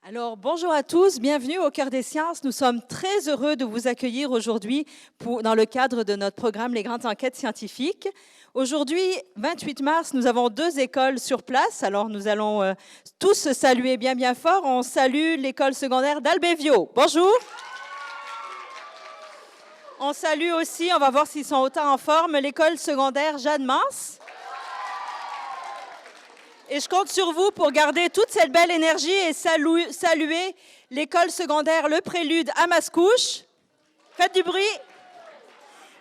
Alors, bonjour à tous, bienvenue au Cœur des Sciences. Nous sommes très heureux de vous accueillir aujourd'hui dans le cadre de notre programme Les Grandes Enquêtes Scientifiques. Aujourd'hui, 28 mars, nous avons 2 écoles sur place. Alors, nous allons tous saluer bien fort. On salue l'école secondaire d'Albévio. Bonjour. On salue aussi, on va voir s'ils sont autant en forme, l'école secondaire Jeanne Mance. Et je compte sur vous pour garder toute cette belle énergie et saluer l'école secondaire Le Prélude à Mascouche. Faites du bruit.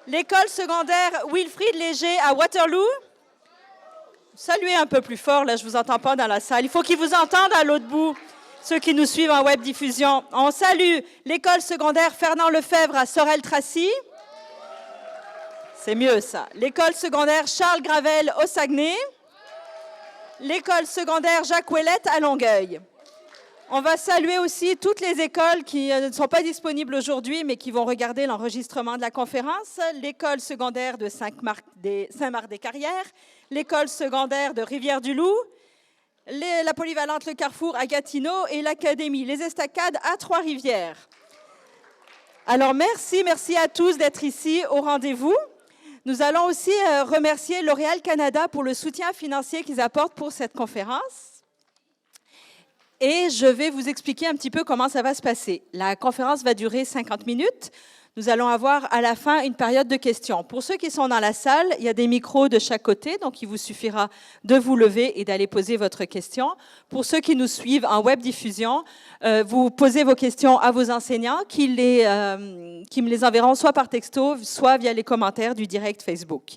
L'école secondaire Wilfrid Léger à Waterloo. Saluez un peu plus fort, là, je ne vous entends pas dans la salle. Il faut qu'ils vous entendent à l'autre bout, ceux qui nous suivent en web diffusion. On salue l'école secondaire Fernand Lefebvre à Sorel-Tracy. C'est mieux, ça. L'école secondaire Charles Gravel au Saguenay. L'école secondaire Jacques Ouellette à Longueuil. On va saluer aussi toutes les écoles qui ne sont pas disponibles aujourd'hui, mais qui vont regarder l'enregistrement de la conférence. L'école secondaire de Saint-Marc-des-Carrières, l'école secondaire de Rivière-du-Loup, la polyvalente Le Carrefour à Gatineau et l'académie Les Estacades à Trois-Rivières. Alors merci à tous d'être ici au rendez-vous. Nous allons aussi remercier L'Oréal Canada pour le soutien financier qu'ils apportent pour cette conférence. Et je vais vous expliquer un petit peu comment ça va se passer. La conférence va durer 50 minutes. Nous allons avoir à la fin une période de questions. Pour ceux qui sont dans la salle, il y a des micros de chaque côté, donc il vous suffira de vous lever et d'aller poser votre question. Pour ceux qui nous suivent en web diffusion, vous posez vos questions à vos enseignants qui me les enverront soit par texto, soit via les commentaires du direct Facebook.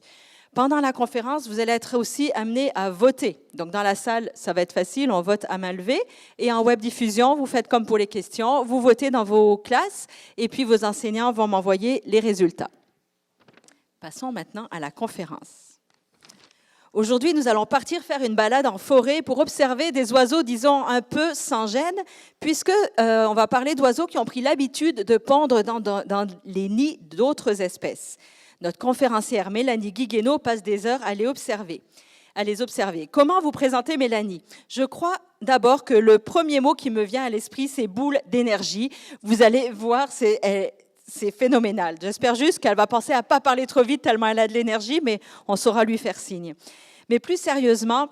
Pendant la conférence, vous allez être aussi amenés à voter. Donc, dans la salle, ça va être facile, on vote à main levée. Et en web diffusion, vous faites comme pour les questions, vous votez dans vos classes et puis vos enseignants vont m'envoyer les résultats. Passons maintenant à la conférence. Aujourd'hui, nous allons partir faire une balade en forêt pour observer des oiseaux, disons, un peu sans gêne, puisque on va parler d'oiseaux qui ont pris l'habitude de pondre dans les nids d'autres espèces. Notre conférencière Mélanie Guiguenot passe des heures à les observer. Comment vous présenter Mélanie? Je crois d'abord que le premier mot qui me vient à l'esprit, c'est boule d'énergie. Vous allez voir, c'est phénoménal. J'espère juste qu'elle va penser à ne pas parler trop vite tellement elle a de l'énergie, mais on saura lui faire signe. Mais plus sérieusement,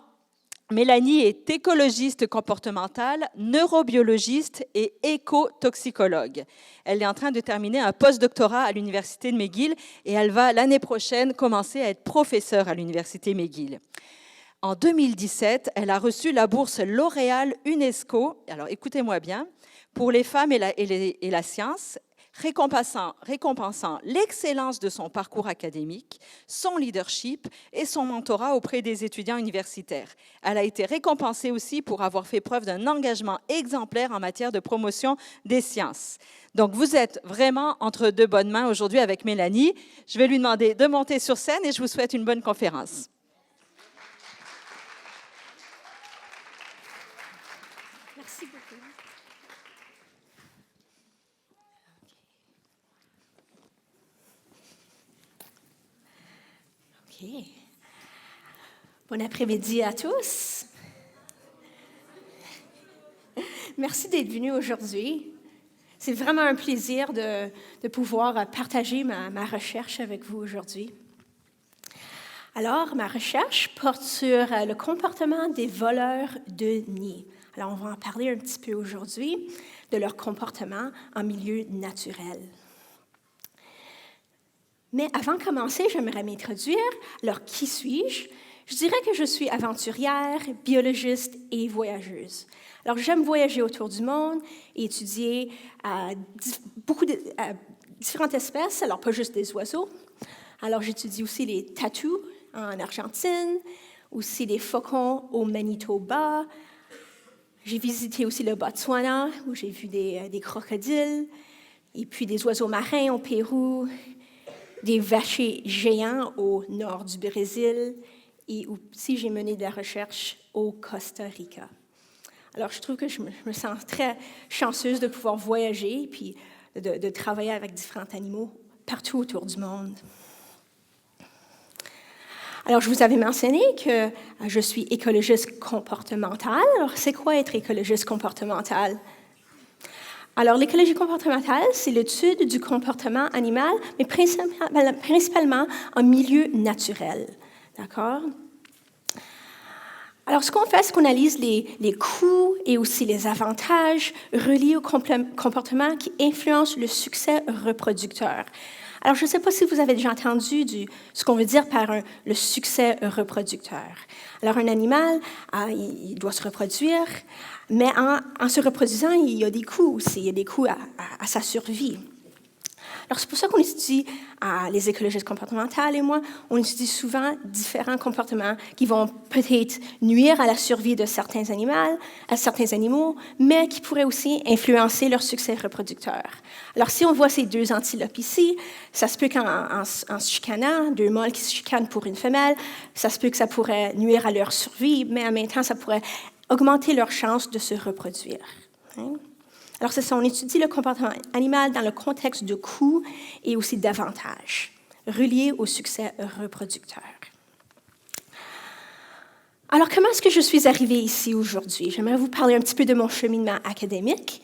Mélanie est écologiste comportementale, neurobiologiste et écotoxicologue. Elle est en train de terminer un post-doctorat à l'Université de McGill et elle va l'année prochaine commencer à être professeure à l'Université McGill. En 2017, elle a reçu la bourse L'Oréal UNESCO, alors écoutez-moi bien, pour les femmes et la science, récompensant l'excellence de son parcours académique, son leadership et son mentorat auprès des étudiants universitaires. Elle a été récompensée aussi pour avoir fait preuve d'un engagement exemplaire en matière de promotion des sciences. Donc, vous êtes vraiment entre de bonnes mains aujourd'hui avec Mélanie. Je vais lui demander de monter sur scène et je vous souhaite une bonne conférence. Merci beaucoup. OK. Bon après-midi à tous. Merci d'être venus aujourd'hui. C'est vraiment un plaisir de pouvoir partager ma recherche avec vous aujourd'hui. Alors, ma recherche porte sur le comportement des voleurs de nids. Alors, on va en parler un petit peu aujourd'hui de leur comportement en milieu naturel. Mais avant de commencer, j'aimerais m'introduire. Alors, qui suis-je? Je dirais que je suis aventurière, biologiste et voyageuse. Alors, j'aime voyager autour du monde et étudier différentes espèces, alors pas juste des oiseaux. Alors, j'étudie aussi les tatous en Argentine, aussi les faucons au Manitoba. J'ai visité aussi le Botswana, où j'ai vu des crocodiles, et puis des oiseaux marins au Pérou, des vachers géants au nord du Brésil, et aussi j'ai mené de la recherche au Costa Rica. Alors, je trouve que je me sens très chanceuse de pouvoir voyager puis de travailler avec différents animaux partout autour du monde. Alors, je vous avais mentionné que je suis écologiste comportementale. Alors, c'est quoi être écologiste comportemental? Alors, l'écologie comportementale, c'est l'étude du comportement animal, mais principalement en milieu naturel. D'accord? Alors, ce qu'on fait, c'est qu'on analyse les coûts et aussi les avantages reliés au comportement qui influencent le succès reproducteur. Alors, je ne sais pas si vous avez déjà entendu ce qu'on veut dire par le succès reproducteur. Alors, un animal, il doit se reproduire, mais en se reproduisant, il y a des coûts aussi, il y a des coûts à sa survie. Alors, c'est pour ça qu'on étudie, les écologistes comportementales et moi, on étudie souvent différents comportements qui vont peut-être nuire à la survie de certains animaux, mais qui pourraient aussi influencer leur succès reproducteur. Alors, si on voit ces deux antilopes ici, ça se peut qu'en se chicanant, deux mâles qui se chicanent pour une femelle, ça se peut que ça pourrait nuire à leur survie, mais en même temps, ça pourrait augmenter leur chance de se reproduire. Hein? Alors, c'est ça, on étudie le comportement animal dans le contexte de coûts et aussi d'avantages reliés au succès reproducteur. Alors, comment est-ce que je suis arrivée ici aujourd'hui? J'aimerais vous parler un petit peu de mon cheminement académique.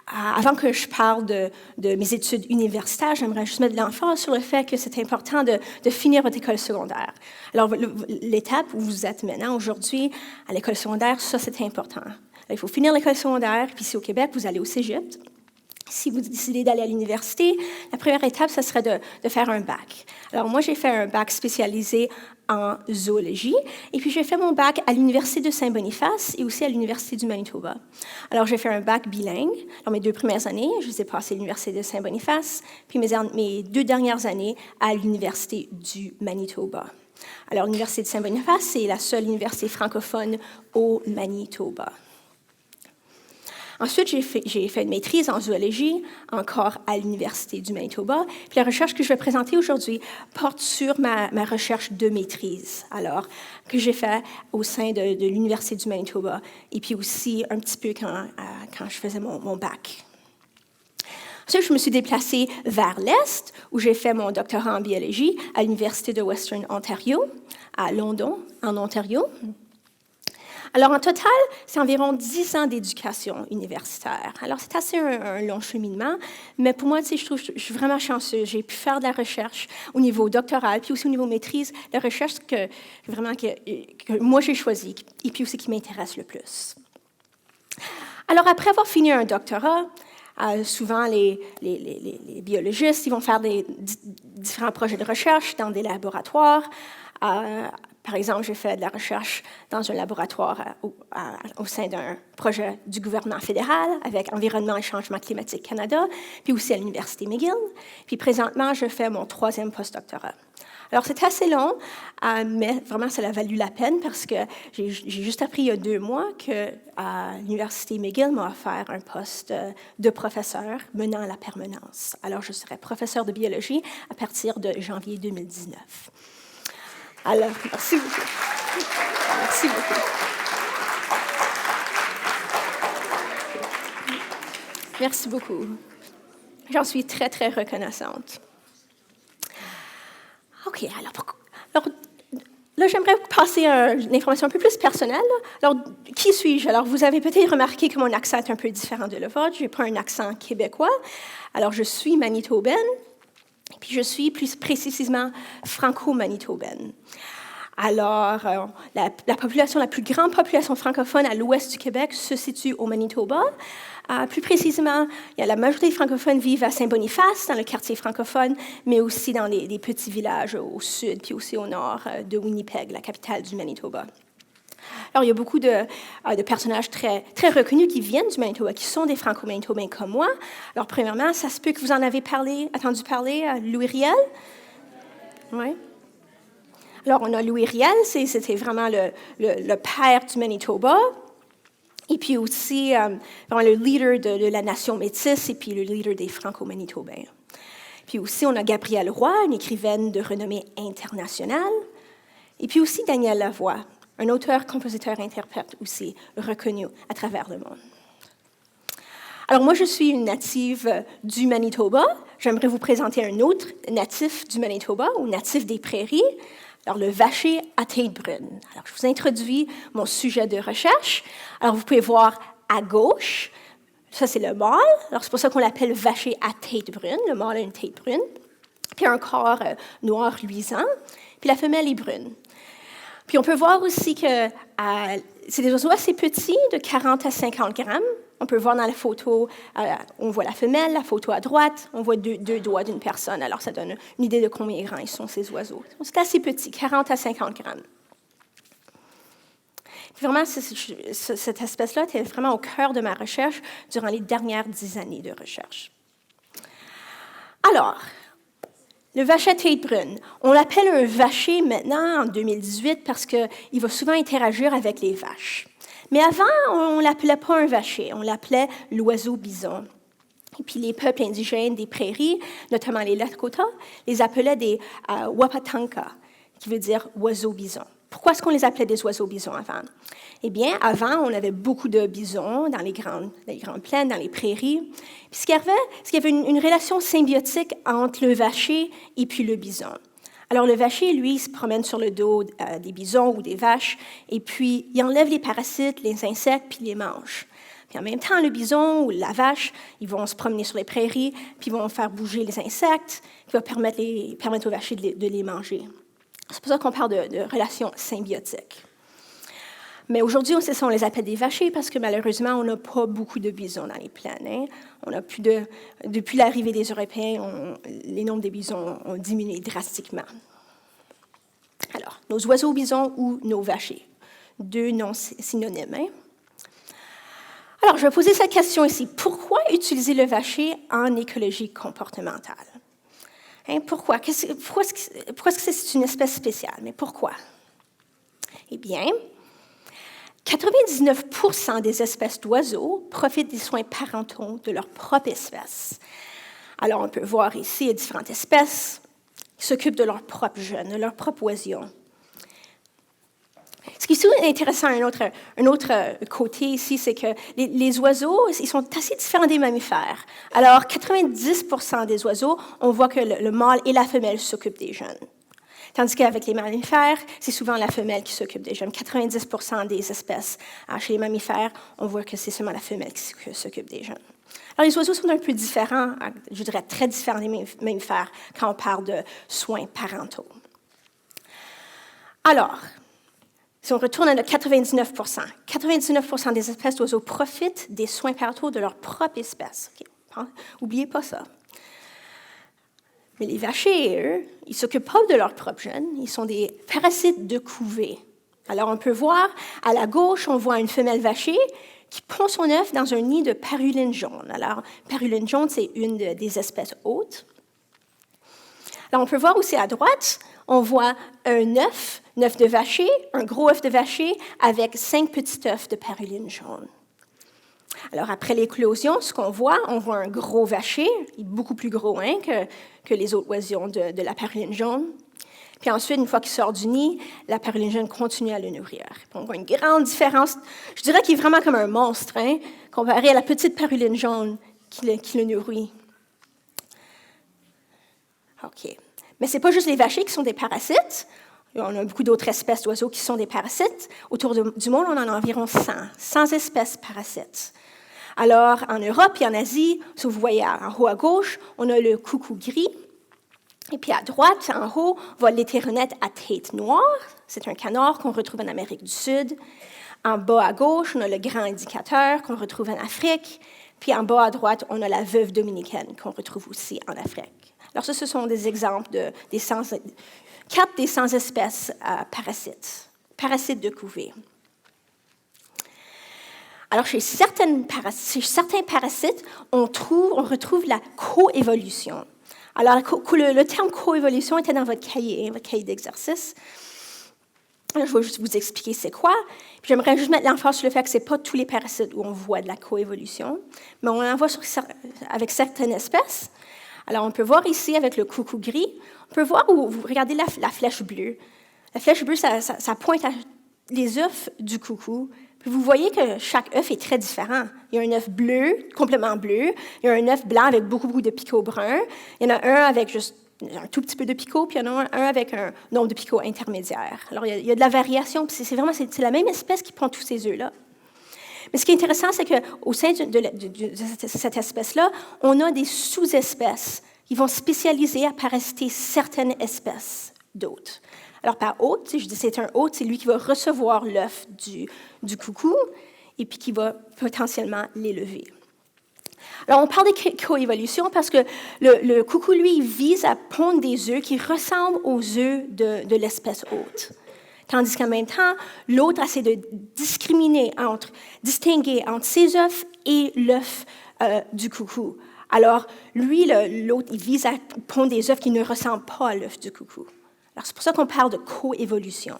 Avant que je parle de mes études universitaires, j'aimerais juste mettre l'emphase sur le fait que c'est important de finir votre école secondaire. Alors, l'étape où vous êtes maintenant, aujourd'hui, à l'école secondaire, ça, c'est important. Il faut finir l'école secondaire, puis ici au Québec, vous allez au cégep. Si vous décidez d'aller à l'université, la première étape, ce serait de faire un bac. Alors, moi, j'ai fait un bac spécialisé en zoologie, et puis j'ai fait mon bac à l'Université de Saint-Boniface et aussi à l'Université du Manitoba. Alors, j'ai fait un bac bilingue. Alors, mes 2 premières années, je les ai passées à l'Université de Saint-Boniface, puis mes 2 dernières années à l'Université du Manitoba. Alors, l'Université de Saint-Boniface, c'est la seule université francophone au Manitoba. Ensuite, j'ai fait une maîtrise en zoologie, encore à l'Université du Manitoba. Puis la recherche que je vais présenter aujourd'hui porte sur ma recherche de maîtrise, alors, que j'ai fait au sein de l'Université du Manitoba, et puis aussi un petit peu quand je faisais mon bac. Ensuite, je me suis déplacée vers l'Est, où j'ai fait mon doctorat en biologie à l'Université de Western Ontario, à London, en Ontario. Alors, en total, c'est environ 10 ans d'éducation universitaire. Alors, c'est assez un long cheminement, mais pour moi, je suis vraiment chanceuse. J'ai pu faire de la recherche au niveau doctoral, puis aussi au niveau maîtrise, la recherche que moi, j'ai choisie, et puis aussi qui m'intéresse le plus. Alors, après avoir fini un doctorat, souvent, les biologistes, ils vont faire différents projets de recherche dans des laboratoires. Par exemple, j'ai fait de la recherche dans un laboratoire au sein d'un projet du gouvernement fédéral avec Environnement et Changement climatique Canada, puis aussi à l'Université McGill. Puis présentement, je fais mon 3e postdoctorat. Alors, c'est assez long, mais vraiment, ça a valu la peine parce que j'ai juste appris il y a 2 mois que l'Université McGill m'a offert un poste de professeur menant à la permanence. Alors, je serai professeur de biologie à partir de janvier 2019. Alors, merci beaucoup. Merci beaucoup. Merci beaucoup. J'en suis très, très reconnaissante. OK, alors là, j'aimerais passer à une information un peu plus personnelle. Alors, qui suis-je? Alors, vous avez peut-être remarqué que mon accent est un peu différent de le vôtre. Je n'ai pas un accent québécois. Alors, je suis manitobaine. Puis je suis plus précisément franco-manitobaine. Alors, la plus grande population francophone à l'ouest du Québec se situe au Manitoba. Plus précisément, la majorité des francophones vivent à Saint-Boniface, dans le quartier francophone, mais aussi dans des petits villages au sud, puis aussi au nord de Winnipeg, la capitale du Manitoba. Alors, il y a beaucoup de personnages très, très reconnus qui viennent du Manitoba, qui sont des franco-manitobains comme moi. Alors, premièrement, ça se peut que vous en avez entendu parler, Louis Riel. Oui. Alors, on a Louis Riel, c'était vraiment le père du Manitoba. Et puis aussi, le leader de la nation métisse et puis le leader des franco-manitobains. Puis aussi, on a Gabrielle Roy, une écrivaine de renommée internationale. Et puis aussi Daniel Lavoie, un auteur, compositeur, interprète aussi reconnu à travers le monde. Alors moi, je suis une native du Manitoba. J'aimerais vous présenter un autre natif du Manitoba, ou natif des prairies, alors le vacher à tête brune. Alors je vous introduis mon sujet de recherche. Alors vous pouvez voir à gauche Ça, c'est le mâle. Alors, c'est pour ça qu'on l'appelle vacher à tête brune. Le mâle a une tête brune. Puis un corps noir luisant. Puis la femelle est brune. Puis on peut voir aussi que c'est des oiseaux assez petits, de 40 à 50 grammes. On peut voir dans la photo, on voit la femelle, la photo à droite, on voit deux doigts d'une personne. Alors, ça donne une idée de combien grands ils sont, ces oiseaux. C'est assez petit, 40 à 50 grammes. Vraiment, cette espèce-là était vraiment au cœur de ma recherche durant les dernières 10 années de recherche. Alors, le vacher à tête brune. On l'appelle un vacher maintenant, en 2018, parce qu'il va souvent interagir avec les vaches. Mais avant, on ne l'appelait pas un vacher, on l'appelait l'oiseau bison. Et puis les peuples indigènes des prairies, notamment les Lakota, les appelaient des wapatanka, qui veut dire oiseaux bisons. Pourquoi est-ce qu'on les appelait des oiseaux bisons avant? Eh bien, avant, on avait beaucoup de bisons dans les grandes plaines, dans les prairies. Puis ce qu'il y avait une relation symbiotique entre le vacher et puis le bison. Alors, le vacher, lui, se promène sur le dos des bisons ou des vaches, et puis il enlève les parasites, les insectes, puis il les mange. Puis en même temps, le bison ou la vache, ils vont se promener sur les prairies, puis ils vont faire bouger les insectes, qui va permettre aux vachers de les manger. C'est pour ça qu'on parle de relations symbiotiques. Mais aujourd'hui, on les appelle des vachers parce que malheureusement, on n'a pas beaucoup de bisons dans les plaines. Hein? Depuis l'arrivée des Européens, les nombres des bisons ont diminué drastiquement. Alors, nos oiseaux bisons ou nos vachers, deux noms synonymes. Hein? Alors, je vais poser cette question ici. Pourquoi utiliser le vacher en écologie comportementale? Hein, pourquoi? Pourquoi est-ce que c'est une espèce spéciale? Mais pourquoi? Eh bien, 99% des espèces d'oiseaux profitent des soins parentaux de leur propre espèce. Alors, on peut voir ici, il y a différentes espèces qui s'occupent de leurs propres jeunes, de leurs propres oisillons. Ce qui est intéressant, un autre côté ici, c'est que les oiseaux, ils sont assez différents des mammifères. Alors, 90% des oiseaux, on voit que le mâle et la femelle s'occupent des jeunes. Tandis qu'avec les mammifères, c'est souvent la femelle qui s'occupe des jeunes. 90% des espèces chez les mammifères, on voit que c'est seulement la femelle qui s'occupe des jeunes. Alors, les oiseaux sont un peu différents, je dirais très différents des mammifères quand on parle de soins parentaux. Alors, si on retourne à notre 99% des espèces d'oiseaux profitent des soins parentaux de leur propre espèce. Okay. N'oubliez pas ça. Mais les vachers, eux, ils ne s'occupent pas de leurs propres jeunes. Ils sont des parasites de couvée. Alors, on peut voir, à la gauche, on voit une femelle vacher qui pond son œuf dans un nid de paruline jaune. Alors, paruline jaune, c'est une des espèces hôtes. Alors, on peut voir aussi à droite, on voit un œuf de vacher, un gros œuf de vacher avec 5 petits œufs de paruline jaune. Alors, après l'éclosion, ce qu'on voit, on voit un gros vacher, il est beaucoup plus gros que les autres oisillons de la paruline jaune. Puis ensuite, une fois qu'il sort du nid, la paruline jaune continue à le nourrir. Puis on voit une grande différence. Je dirais qu'il est vraiment comme un monstre, comparé à la petite paruline jaune qui le nourrit. OK. Mais ce n'est pas juste les vachers qui sont des parasites. On a beaucoup d'autres espèces d'oiseaux qui sont des parasites. Autour du monde, on en a environ 100 espèces parasites. Alors, en Europe et en Asie, si vous voyez en haut à gauche, on a le coucou gris. Et puis à droite, en haut, on voit l'hétéronette à tête noire. C'est un canard qu'on retrouve en Amérique du Sud. En bas à gauche, on a le grand indicateur qu'on retrouve en Afrique. Puis en bas à droite, on a la veuve dominicaine qu'on retrouve aussi en Afrique. Alors ça, ce sont des exemples des 4 des 100 espèces parasites de couvée. Alors, chez certains parasites, on retrouve la coévolution. Alors, le terme coévolution était dans votre cahier d'exercice. Alors, je vais juste vous expliquer c'est quoi. Puis j'aimerais juste mettre l'emphase sur le fait que ce n'est pas tous les parasites où on voit de la coévolution, mais on en voit avec certaines espèces. Alors, on peut voir ici avec le coucou gris, on peut voir où vous regardez la flèche bleue. La flèche bleue, ça pointe à les œufs du coucou. Puis vous voyez que chaque œuf est très différent. Il y a un œuf bleu, complètement bleu. Il y a un œuf blanc avec beaucoup de picots bruns. Il y en a un avec juste un tout petit peu de picots, puis il y en a un avec un nombre de picots intermédiaire. Alors, il y a de la variation, puis c'est la même espèce qui prend tous ces œufs-là. Mais ce qui est intéressant, c'est qu'au sein de cette espèce-là, on a des sous-espèces qui vont spécialiser à parasiter certaines espèces d'hôtes. Alors, par hôte, si je dis c'est un hôte, c'est lui qui va recevoir l'œuf du coucou et puis qui va potentiellement l'élever. Alors, on parle de coévolution parce que le coucou, lui, il vise à pondre des œufs qui ressemblent aux œufs de l'espèce hôte. Tandis qu'en même temps, l'autre essaie de distinguer entre ses œufs et l'œuf du coucou. Alors, lui, l'autre, il vise à pondre des œufs qui ne ressemblent pas à l'œuf du coucou. Alors, c'est pour ça qu'on parle de coévolution.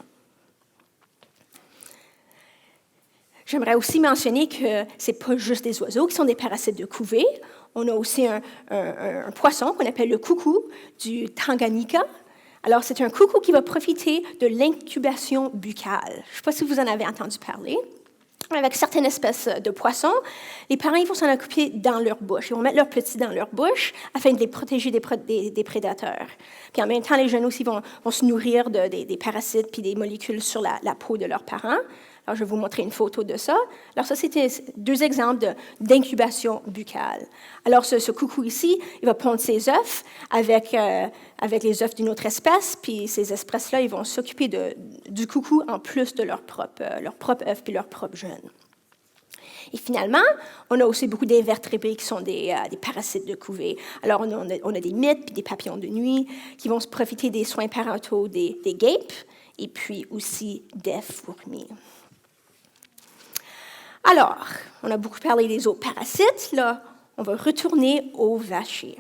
J'aimerais aussi mentionner que ce n'est pas juste des oiseaux qui sont des parasites de couvée. On a aussi un poisson qu'on appelle le coucou du Tanganyika. Alors, c'est un coucou qui va profiter de l'incubation buccale. Je ne sais pas si vous en avez entendu parler. Avec certaines espèces de poissons, les parents ils vont s'en occuper dans leur bouche. Ils vont mettre leurs petits dans leur bouche afin de les protéger des prédateurs. Puis en même temps, les jeunes aussi vont se nourrir des parasites puis des molécules sur la peau de leurs parents. Alors, je vais vous montrer une photo de ça. Alors, ça, c'était 2 exemples d'incubation buccale. Alors, ce coucou ici, il va pondre ses œufs avec les œufs d'une autre espèce, puis ces espèces-là, ils vont s'occuper du coucou en plus de leur propre œufs puis leur propre jeunes. Et finalement, on a aussi beaucoup d'invertébrés qui sont des parasites de couvée. Alors, on a des mythes puis des papillons de nuit qui vont se profiter des soins parentaux des guêpes et puis aussi des fourmis. Alors, on a beaucoup parlé des autres parasites. Là, on va retourner au vacher.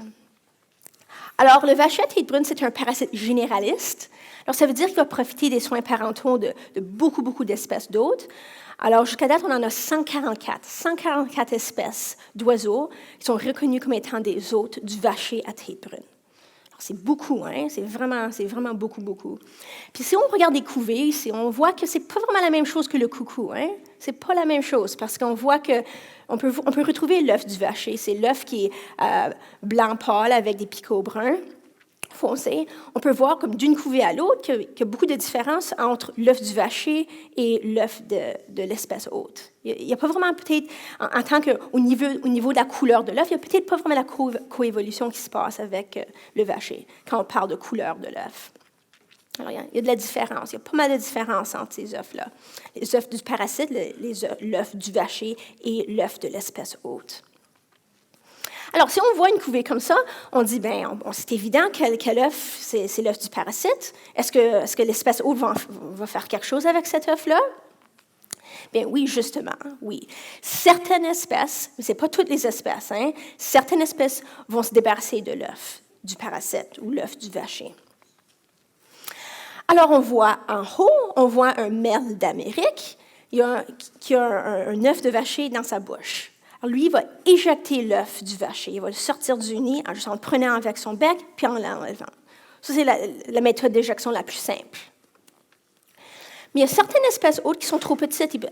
Alors, le vacher à tête brune, c'est un parasite généraliste. Alors, ça veut dire qu'il va profiter des soins parentaux de beaucoup d'espèces d'hôtes. Alors, jusqu'à date, on en a 144 espèces d'oiseaux qui sont reconnues comme étant des hôtes du vacher à tête brune. C'est beaucoup, hein? C'est vraiment beaucoup. Puis si on regarde les couvées ici, on voit que c'est pas vraiment la même chose que le coucou, hein? C'est pas la même chose parce qu'on voit que on peut retrouver l'œuf du vacher. C'est l'œuf qui est blanc pâle avec des picots bruns foncés. On peut voir comme d'une couvée à l'autre qu'il y a beaucoup de différences entre l'œuf du vacher et l'œuf de l'espèce hôte. Il n'y a pas vraiment peut-être, en tant qu'au niveau de la couleur de l'œuf, il n'y a peut-être pas vraiment la coévolution qui se passe avec le vacher quand on parle de couleur de l'œuf. Alors, il y a de la différence, il y a pas mal de différence entre ces œufs-là. Les œufs du parasite, l'œuf du vacher et l'œuf de l'espèce hôte. Alors, si on voit une couvée comme ça, on dit, c'est évident quel œuf, c'est l'œuf du parasite. Est-ce que l'espèce hôte va faire quelque chose avec cet œuf-là? Bien oui, justement, oui. Certaines espèces, mais ce n'est pas toutes les espèces, hein, certaines espèces vont se débarrasser de l'œuf du parasite ou l'œuf du vacher. Alors, on voit en haut, on voit un merle d'Amérique qui a un œuf de vacher dans sa bouche. Alors, lui, il va éjecter l'œuf du vacher. Il va le sortir du nid en le prenant avec son bec puis en l'enlevant. Ça, c'est la méthode d'éjection la plus simple. Mais il y a certaines espèces autres qui sont trop petites.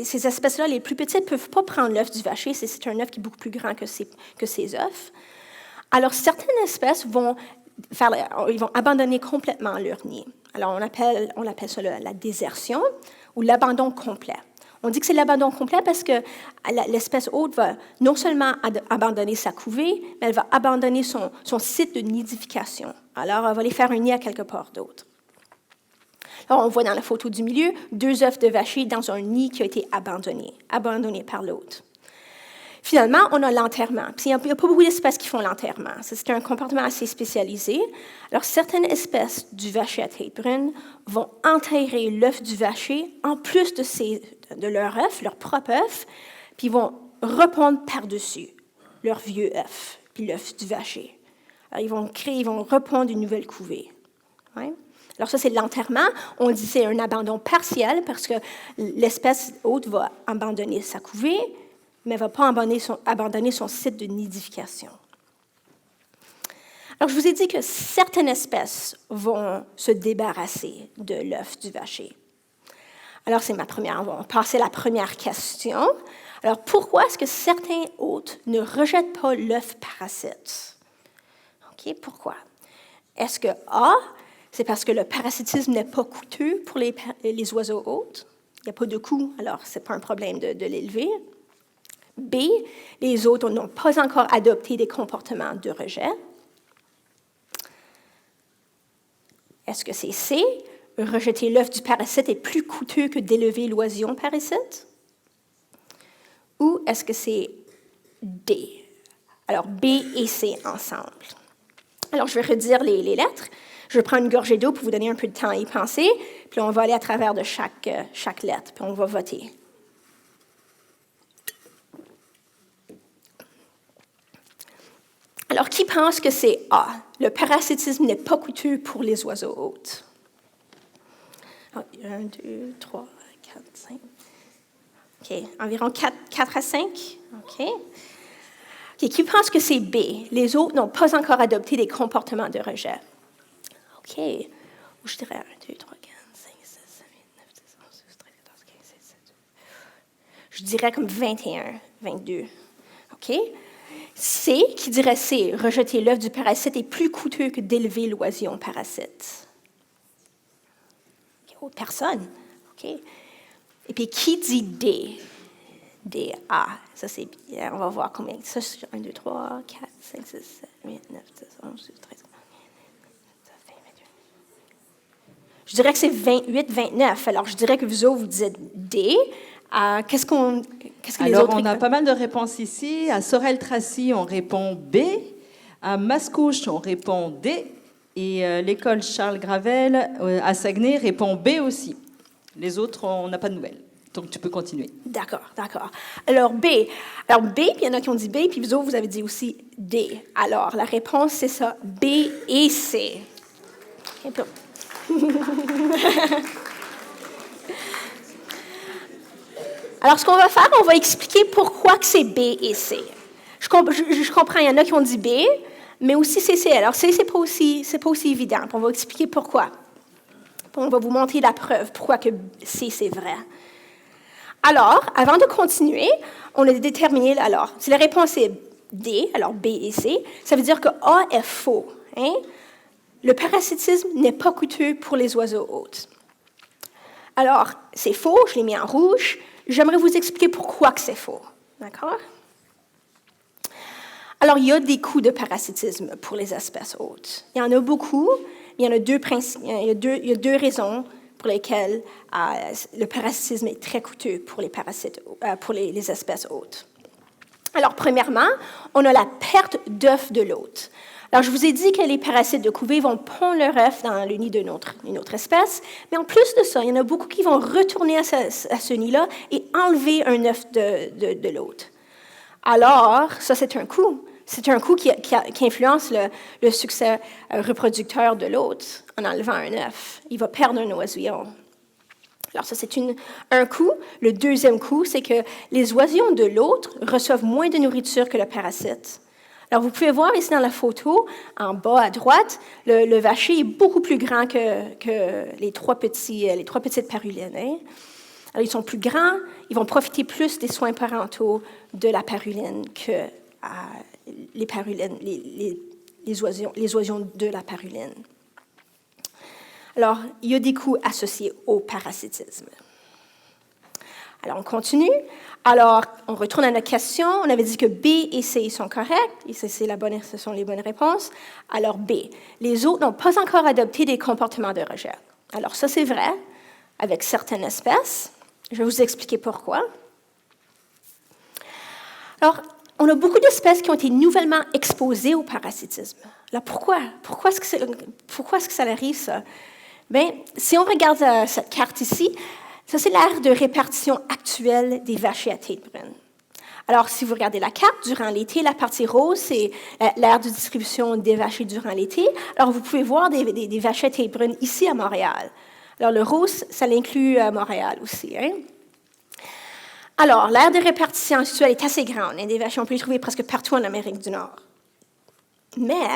Ces espèces-là, les plus petites, ne peuvent pas prendre l'œuf du vacher. C'est un œuf qui est beaucoup plus grand que ces œufs. Alors, certaines espèces vont abandonner complètement leur nid. Alors, on appelle ça la désertion ou l'abandon complet. On dit que c'est l'abandon complet parce que l'espèce hôte va non seulement abandonner sa couvée, mais elle va abandonner son site de nidification. Alors, elle va aller faire un nid à quelque part d'autre. Alors, on voit dans la photo du milieu 2 œufs de vacher dans un nid qui a été abandonné par l'hôte. Finalement, on a l'enterrement. Puis, il n'y a pas beaucoup d'espèces qui font l'enterrement. C'est un comportement assez spécialisé. Alors, certaines espèces du vacher à tête brune vont enterrer l'œuf du vacher en plus de leur œuf, leur propre œuf, puis ils vont repondre par-dessus leur vieux œuf, puis l'œuf du vacher. Alors, ils vont repondre une nouvelle couvée. Ouais. Alors ça, c'est l'enterrement. On dit que c'est un abandon partiel parce que l'espèce hôte va abandonner sa couvée, mais ne va pas abandonner son site de nidification. Alors, je vous ai dit que certaines espèces vont se débarrasser de l'œuf du vacher. Alors, on va passer à la première question. Alors, pourquoi est-ce que certains hôtes ne rejettent pas l'œuf parasite? OK, pourquoi? Est-ce que A, c'est parce que le parasitisme n'est pas coûteux pour les oiseaux hôtes? n'y a pas de coût, alors ce n'est pas un problème de l'élever. B, les autres n'ont pas encore adopté des comportements de rejet. Est-ce que c'est C, rejeter l'œuf du parasite est plus coûteux que d'élever l'oisillon parasite? Ou est-ce que c'est D? Alors, B et C ensemble. Alors, je vais redire les lettres. Je vais prendre une gorgée d'eau pour vous donner un peu de temps à y penser, puis on va aller à travers de chaque lettre, puis on va voter. Alors, qui pense que c'est A? Le parasitisme n'est pas coûteux pour les oiseaux hôtes. 1, 2, 3, 4, 5. OK, environ 4 à 5. OK. Qui pense que c'est B? Les autres n'ont pas encore adopté des comportements de rejet. OK. Je dirais 1, 2, 3, 4, 5, 6, 7, 8, 9, 10, 11, 12, 13, 14, 15, 16, 17. Je dirais comme 21, 22. OK? C, qui dirait C, rejeter l'œuf du parasite est plus coûteux que d'élever l'oisillon parasite. Okay, autre personne. OK? Et puis, qui dit D? D, A. Ça, c'est bien. On va voir combien. Ça, c'est 1, 2, 3, 4, 5, 6, 7, 8, 9, 10, 11, 12, 13, 14, 15, 16, 17, 18. Je dirais que c'est 28, 29. Alors, je dirais que vous autres, vous dites D. Qu'est-ce que les Alors, autres... on a pas mal de réponses ici. À Sorel-Tracy, on répond B. À Mascouche, on répond D. Et l'école Charles Gravel à Saguenay répond B aussi. Les autres, on n'a pas de nouvelles. Donc, tu peux continuer. D'accord. Alors, B, puis il y en a qui ont dit B, puis vous autres, vous avez dit aussi D. Alors, la réponse, c'est ça, B et C. Un peu. Alors, ce qu'on va faire, on va expliquer pourquoi que c'est B et C. Je comprends, il y en a qui ont dit B, mais aussi c'est C. Alors, C, c'est pas aussi évident. Puis on va expliquer pourquoi. Puis on va vous montrer la preuve, pourquoi que C, c'est vrai. Alors, avant de continuer, on a déterminé, alors, si la réponse est D, alors B et C, ça veut dire que A est faux. Hein? Le parasitisme n'est pas coûteux pour les oiseaux hôtes. Alors, c'est faux, je l'ai mis en rouge. J'aimerais vous expliquer pourquoi que c'est faux. D'accord? Alors, il y a des coûts de parasitisme pour les espèces hôtes. Il y en a beaucoup. Il y a deux raisons pour lesquelles le parasitisme est très coûteux pour les espèces hôtes. Alors, premièrement, on a la perte d'œufs de l'hôte. Alors, je vous ai dit que les parasites de couvée vont pondre leur œuf dans le nid d'une autre espèce, mais en plus de ça, il y en a beaucoup qui vont retourner à ce nid-là et enlever un œuf de l'hôte. Alors, ça, c'est un coût. C'est un coût qui influence le succès reproducteur de l'hôte en enlevant un œuf. Il va perdre un oisillon. Alors, ça, c'est un coût. Le deuxième coût, c'est que les oisillons de l'hôte reçoivent moins de nourriture que le parasite. Alors, vous pouvez voir ici dans la photo, en bas à droite, le vacher est beaucoup plus grand que les trois petites parulines. Hein? Alors, ils sont plus grands, ils vont profiter plus des soins parentaux de la paruline que les parulines, les oisillons de la paruline. Alors, il y a des coûts associés au parasitisme. Alors, on continue. Alors, on retourne à notre question. On avait dit que B et C sont corrects. Et ce sont les bonnes réponses. Alors, B. Les autres n'ont pas encore adopté des comportements de rejet. Alors, ça, c'est vrai avec certaines espèces. Je vais vous expliquer pourquoi. Alors, on a beaucoup d'espèces qui ont été nouvellement exposées au parasitisme. Alors, pourquoi? Pourquoi est-ce que ça arrive, ça? Bien, si on regarde cette carte ici, ça, c'est l'aire de répartition actuelle des vachers à tête brune. Alors, si vous regardez la carte, durant l'été, la partie rose, c'est l'aire de distribution des vachers durant l'été. Alors, vous pouvez voir des vachers à tête brune ici à Montréal. Alors, le rose, ça l'inclut Montréal aussi. Hein? Alors, l'aire de répartition actuelle est assez grande. Hein? Des vachers, on peut les trouver presque partout en Amérique du Nord. Mais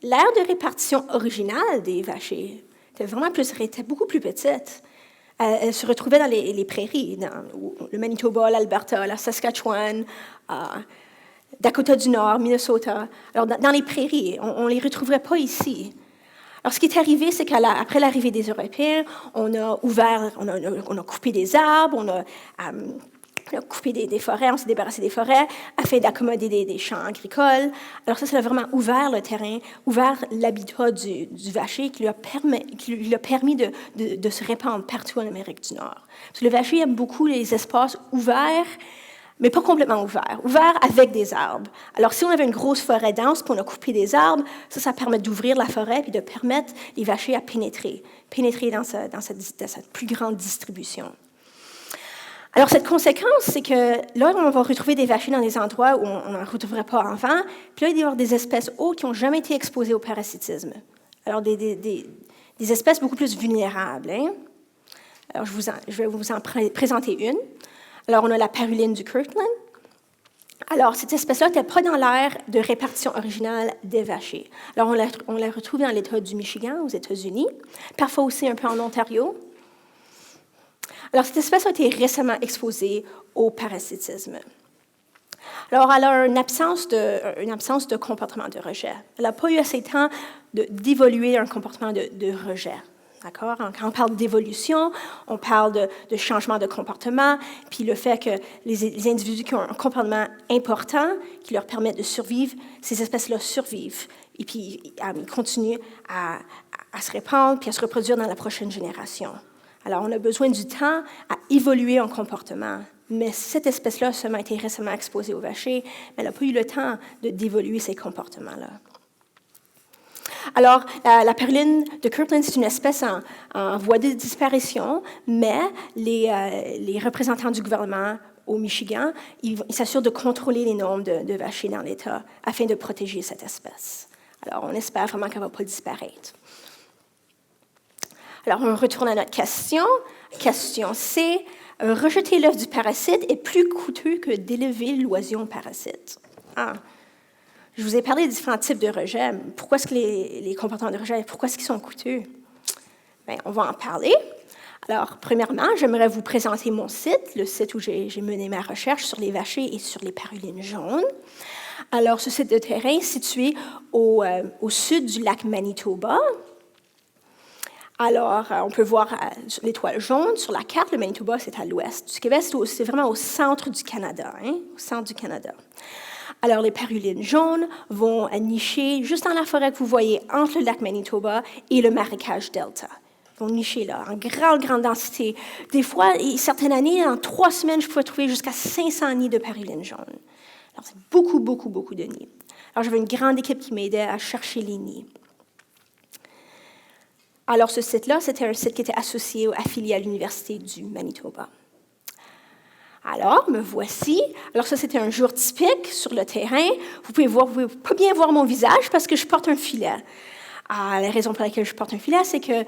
l'aire de répartition originale des vachers était beaucoup plus petite. Elle se retrouvait dans les prairies, dans le Manitoba, l'Alberta, la Saskatchewan, Dakota du Nord, Minnesota. Alors, dans les prairies, on ne les retrouverait pas ici. Alors, ce qui est arrivé, c'est qu'après l'arrivée des Européens, on a coupé des arbres, on a coupé des forêts, on s'est débarrassé des forêts afin d'accommoder des champs agricoles. Alors ça a vraiment ouvert le terrain, ouvert l'habitat du vacher qui lui a permis de se répandre partout en Amérique du Nord. Parce que le vacher aime beaucoup les espaces ouverts, mais pas complètement ouverts avec des arbres. Alors, si on avait une grosse forêt dense, puis on a coupé des arbres, ça permet d'ouvrir la forêt puis de permettre les vachers à pénétrer dans cette plus grande distribution. Alors, cette conséquence, c'est que là, on va retrouver des vachers dans des endroits où on n'en retrouverait pas avant, puis là, il va y avoir des espèces autres qui n'ont jamais été exposées au parasitisme. Alors, des espèces beaucoup plus vulnérables. Hein? Alors, je vais vous en présenter une. Alors, on a la paruline du Kirtland. Alors, cette espèce-là n'était pas dans l'aire de répartition originale des vachers. Alors, on la retrouve dans l'État du Michigan, aux États-Unis, parfois aussi un peu en Ontario. Alors, cette espèce a été récemment exposée au parasitisme. Alors, elle a une absence de comportement de rejet. Elle n'a pas eu assez de temps d'évoluer un comportement de rejet. D'accord? Quand on parle d'évolution, on parle de changement de comportement, puis le fait que les individus qui ont un comportement important, qui leur permet de survivre, ces espèces-là survivent. Et puis, ils continuent à se répandre, puis à se reproduire dans la prochaine génération. Alors, on a besoin du temps à évoluer en comportement. Mais cette espèce-là a seulement été récemment exposée au vacher, mais elle n'a pas eu le temps d'évoluer ces comportements-là. Alors, la paruline de Kirtland, c'est une espèce en voie de disparition, mais les représentants du gouvernement au Michigan, ils s'assurent de contrôler les nombres de vachers dans l'État afin de protéger cette espèce. Alors, on espère vraiment qu'elle ne va pas disparaître. Alors, on retourne à notre question. Question C. Rejeter l'œuf du parasite est plus coûteux que d'élever l'oisillon parasite. Je vous ai parlé des différents types de rejet. Pourquoi est-ce que les comportements de rejet, pourquoi est-ce qu'ils sont coûteux? Bien, on va en parler. Alors, premièrement, j'aimerais vous présenter mon site, le site où j'ai mené ma recherche sur les vachers et sur les parulines jaunes. Alors, ce site de terrain est situé au sud du lac Manitoba. Alors, on peut voir l'étoile jaune sur la carte. Le Manitoba, c'est à l'ouest du Québec. C'est vraiment au centre du Canada, au centre du Canada. Alors, les parulines jaunes vont nicher juste dans la forêt que vous voyez entre le lac Manitoba et le marécage Delta. Ils vont nicher là, en grande densité. Des fois, certaines années, en 3 semaines, je pouvais trouver jusqu'à 500 nids de parulines jaunes. Alors, c'est beaucoup de nids. Alors, j'avais une grande équipe qui m'aidait à chercher les nids. Alors, ce site-là, c'était un site qui était affilié à l'Université du Manitoba. Alors, me voici. Alors, ça, c'était un jour typique sur le terrain. Vous pouvez pas bien voir mon visage parce que je porte un filet. La raison pour laquelle je porte un filet, c'est qu'il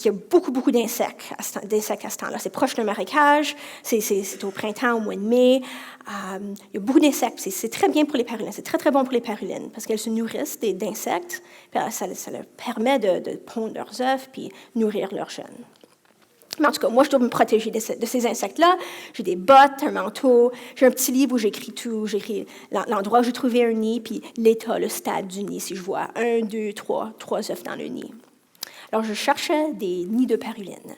y a beaucoup d'insectes à ce temps-là. C'est proche d'un marécage, c'est au printemps, au mois de mai. Il y a beaucoup d'insectes. C'est très bien pour les parulines. C'est très bon pour les parulines parce qu'elles se nourrissent d'insectes. Ça leur permet de pondre leurs œufs puis nourrir leurs jeunes. Mais en tout cas, moi, je dois me protéger de ces insectes-là. J'ai des bottes, un manteau, j'ai un petit livre où j'écris tout. J'écris l'endroit où j'ai trouvé un nid, puis l'état, le stade du nid, si je vois 1, 2, 3 œufs dans le nid. Alors, je cherchais des nids de parulines.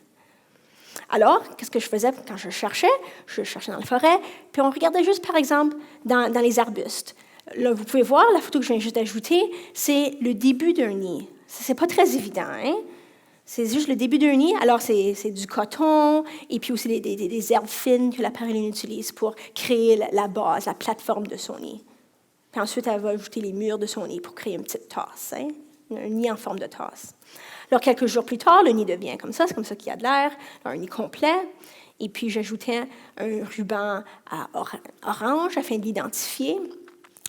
Alors, qu'est-ce que je faisais quand je cherchais? Je cherchais dans la forêt, puis on regardait juste, par exemple, dans les arbustes. Là, vous pouvez voir, la photo que je viens juste d'ajouter, c'est le début d'un nid. C'est pas très évident, hein? C'est juste le début d'un nid. Alors, c'est du coton et puis aussi des herbes fines que la paruline utilise pour créer la base, la plateforme de son nid. Puis ensuite, elle va ajouter les murs de son nid pour créer une petite tasse, hein? Un nid en forme de tasse. Alors, quelques jours plus tard, le nid devient comme ça. C'est comme ça qu'il y a de l'air, un nid complet. Et puis, j'ajoutais un ruban orange afin de l'identifier.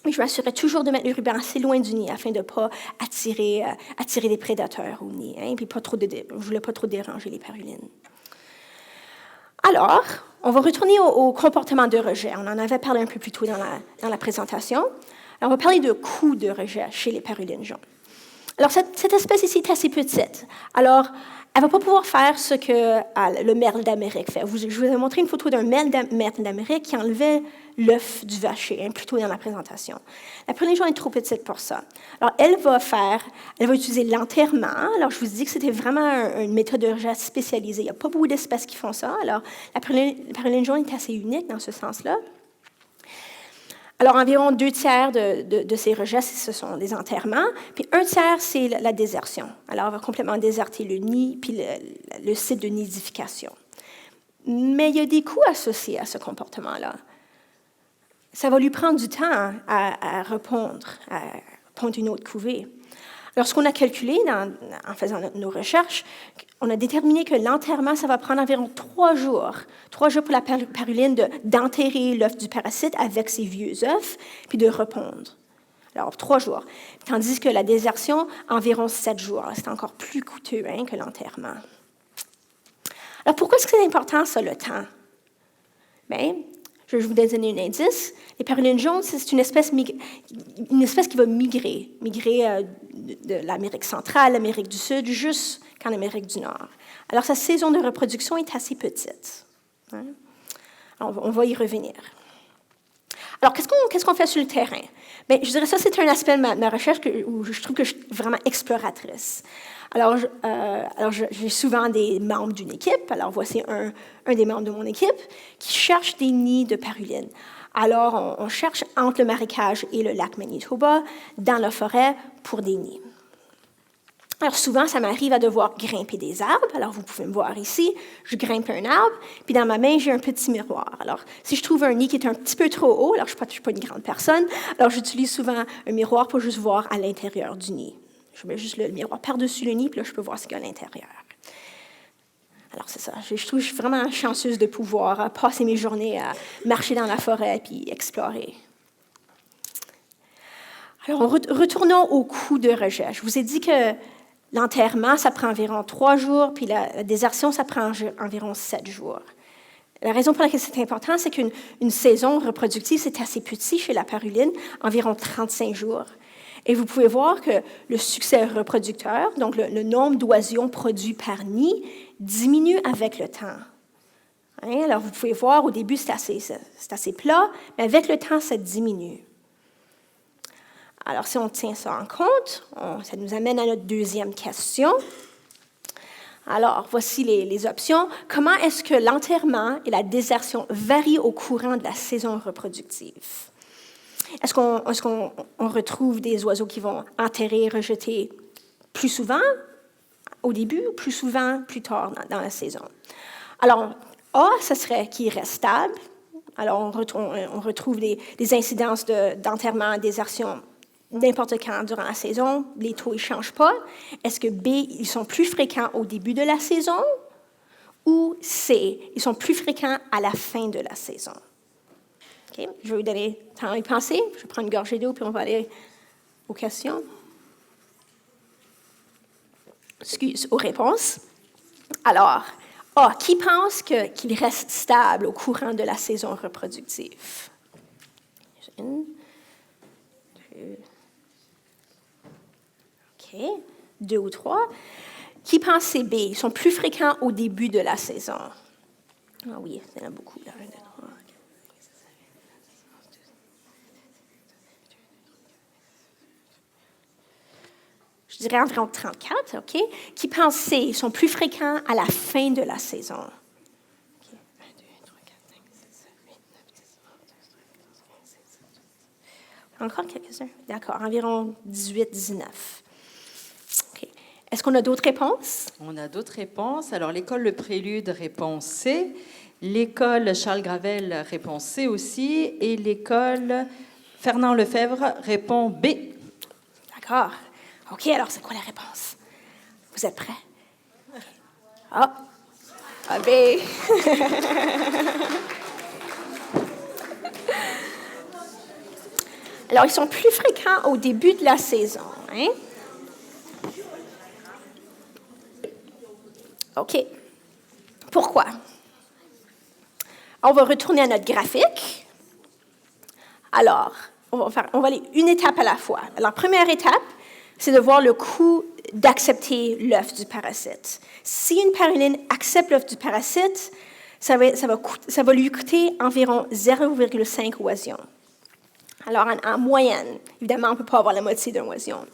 Mais je m'assurais toujours de mettre le ruban assez loin du nid afin de ne pas attirer des prédateurs au nid. Hein, puis je ne voulais pas trop déranger les parulines. Alors, on va retourner au comportement de rejet. On en avait parlé un peu plus tôt dans la présentation. Alors, on va parler de coût de rejet chez les parulines jaunes. Alors, cette espèce ici est assez petite. Alors, elle ne va pas pouvoir faire ce que le merle d'Amérique fait. Je vous ai montré une photo d'un merle d'Amérique qui enlevait l'œuf du vacher, plus tôt dans la présentation. La praline jaune est trop petite pour ça. Alors, elle va utiliser l'enterrement. Alors, je vous dis que c'était vraiment une méthode de recherche spécialisée. Il n'y a pas beaucoup d'espèces qui font ça. Alors, la praline jaune est assez unique dans ce sens-là. Alors, environ 2/3 de ces rejets, ce sont des enterrements, puis 1/3, c'est la désertion. Alors, on va complètement déserter le nid, puis le site de nidification. Mais il y a des coûts associés à ce comportement-là. Ça va lui prendre du temps à répondre, à pondre une autre couvée. Alors, ce qu'on a calculé en faisant nos recherches, on a déterminé que l'enterrement, ça va prendre environ 3 jours. 3 jours pour la paruline d'enterrer l'œuf du parasite avec ses vieux œufs, puis de répondre. Alors, 3 jours. Tandis que la désertion, environ 7 jours. C'est encore plus coûteux que l'enterrement. Alors, pourquoi est-ce que c'est important, ça, le temps? Bien, je vais vous donner un indice. Les parulines jaunes, c'est une espèce qui va migrer de l'Amérique centrale, l'Amérique du Sud, jusqu'en Amérique du Nord. Alors, sa saison de reproduction est assez petite. Alors, on va y revenir. Alors, qu'est-ce qu'on fait sur le terrain? Bien, je dirais ça, c'est un aspect de ma recherche où je trouve que je suis vraiment exploratrice. Alors, j'ai souvent des membres d'une équipe. Alors, voici un des membres de mon équipe qui cherche des nids de paruline. Alors, on cherche entre le marécage et le lac Manitoba, dans la forêt, pour des nids. Alors, souvent, ça m'arrive à devoir grimper des arbres. Alors, vous pouvez me voir ici, je grimpe un arbre, puis dans ma main, j'ai un petit miroir. Alors, si je trouve un nid qui est un petit peu trop haut, alors je ne suis pas une grande personne, alors j'utilise souvent un miroir pour juste voir à l'intérieur du nid. Je mets juste le miroir par-dessus le nid, puis là, je peux voir ce qu'il y a à l'intérieur. Alors, c'est ça. Je trouve que je suis vraiment chanceuse de pouvoir passer mes journées à marcher dans la forêt puis explorer. Alors, retournons au coût de rejet. Je vous ai dit que l'enterrement, ça prend environ 3 jours, puis la désertion, ça prend environ 7 jours. La raison pour laquelle c'est important, c'est qu'une saison reproductive, c'est assez petit chez la paruline, environ 35 jours. Et vous pouvez voir que le succès reproducteur, donc le nombre d'oisillons produits par nid, diminue avec le temps. Alors, vous pouvez voir, au début, c'est assez plat, mais avec le temps, ça diminue. Alors, si on tient ça en compte, ça nous amène à notre deuxième question. Alors, voici les options. Comment est-ce que l'enterrement et la désertion varient au courant de la saison reproductive? Est-ce qu'on retrouve des oiseaux qui vont enterrer et rejeter plus souvent au début ou plus souvent plus tard dans la saison? Alors, A, ce serait qu'ils restent stables. Alors, on retrouve des incidences d'enterrement, désertion n'importe quand durant la saison. Les taux ne changent pas. Est-ce que B, ils sont plus fréquents au début de la saison? Ou C, ils sont plus fréquents à la fin de la saison? Okay. Je vais vous donner le temps d'y penser. Je vais prendre une gorgée d'eau, puis on va aller aux questions. Aux réponses. Alors, A, qui pense qu'il reste stable au courant de la saison reproductive? 1, 2. OK. 2 ou 3. Qui pense c'est B? Ils sont plus fréquents au début de la saison. Ah oui, il y en a beaucoup. Là. 1, 2, 3. Je dirais environ 34, OK? Qui pense C? Ils sont plus fréquents à la fin de la saison. Okay. 1, 2, 3, 4, 5, 6, 7, 8, 9, 10, 11, 12, 13, 14, 15, 16, 17, 18, 19. Encore quelques-uns? D'accord, environ 18, 19. OK. Est-ce qu'on a d'autres réponses? On a d'autres réponses. Alors, l'école Le Prélude répond C. L'école Charles Gravel répond C aussi. Et l'école Fernand Lefebvre répond B. D'accord. OK, alors c'est quoi la réponse? Vous êtes prêts? Ah, B. Alors, ils sont plus fréquents au début de la saison. Hein? OK. Pourquoi? On va retourner à notre graphique. Alors, on va aller une étape à la fois. Alors, première étape, c'est de voir le coût d'accepter l'œuf du parasite. Si une paruline accepte l'œuf du parasite, ça va lui coûter environ 0,5 oisillons. Alors, en moyenne, évidemment, on ne peut pas avoir la moitié d'un oisillon,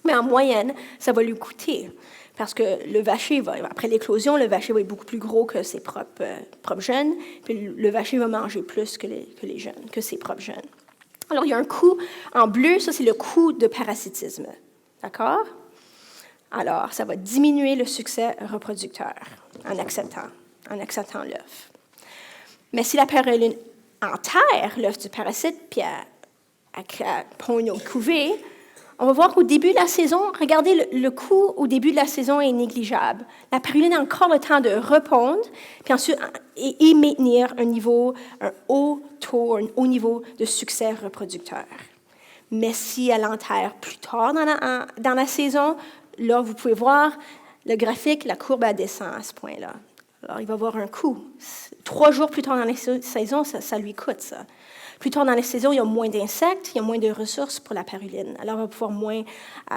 mais en moyenne, ça va lui coûter. Parce que le vacher, après l'éclosion, le vacher va être beaucoup plus gros que ses propres jeunes, puis le vacher va manger plus que les jeunes, que ses propres jeunes. Alors, il y a un coût en bleu, ça c'est le coût de parasitisme. D'accord? Alors, ça va diminuer le succès reproducteur en acceptant l'œuf. Mais si la paruline enterre l'œuf du parasite, puis elle pond une autre couvée, on va voir qu'au début de la saison, regardez, le coût au début de la saison est négligeable. La paruline a encore le temps de repondre, puis ensuite, et maintenir un haut taux, un haut niveau de succès reproducteur. Mais si elle enterre plus tard dans la saison, là, vous pouvez voir le graphique, la courbe, elle descend à ce point-là. Alors, il va avoir un coût. 3 jours plus tard dans la saison, ça lui coûte, ça. Plus tard dans la saison, il y a moins d'insectes, il y a moins de ressources pour la paruline. Alors, elle va pouvoir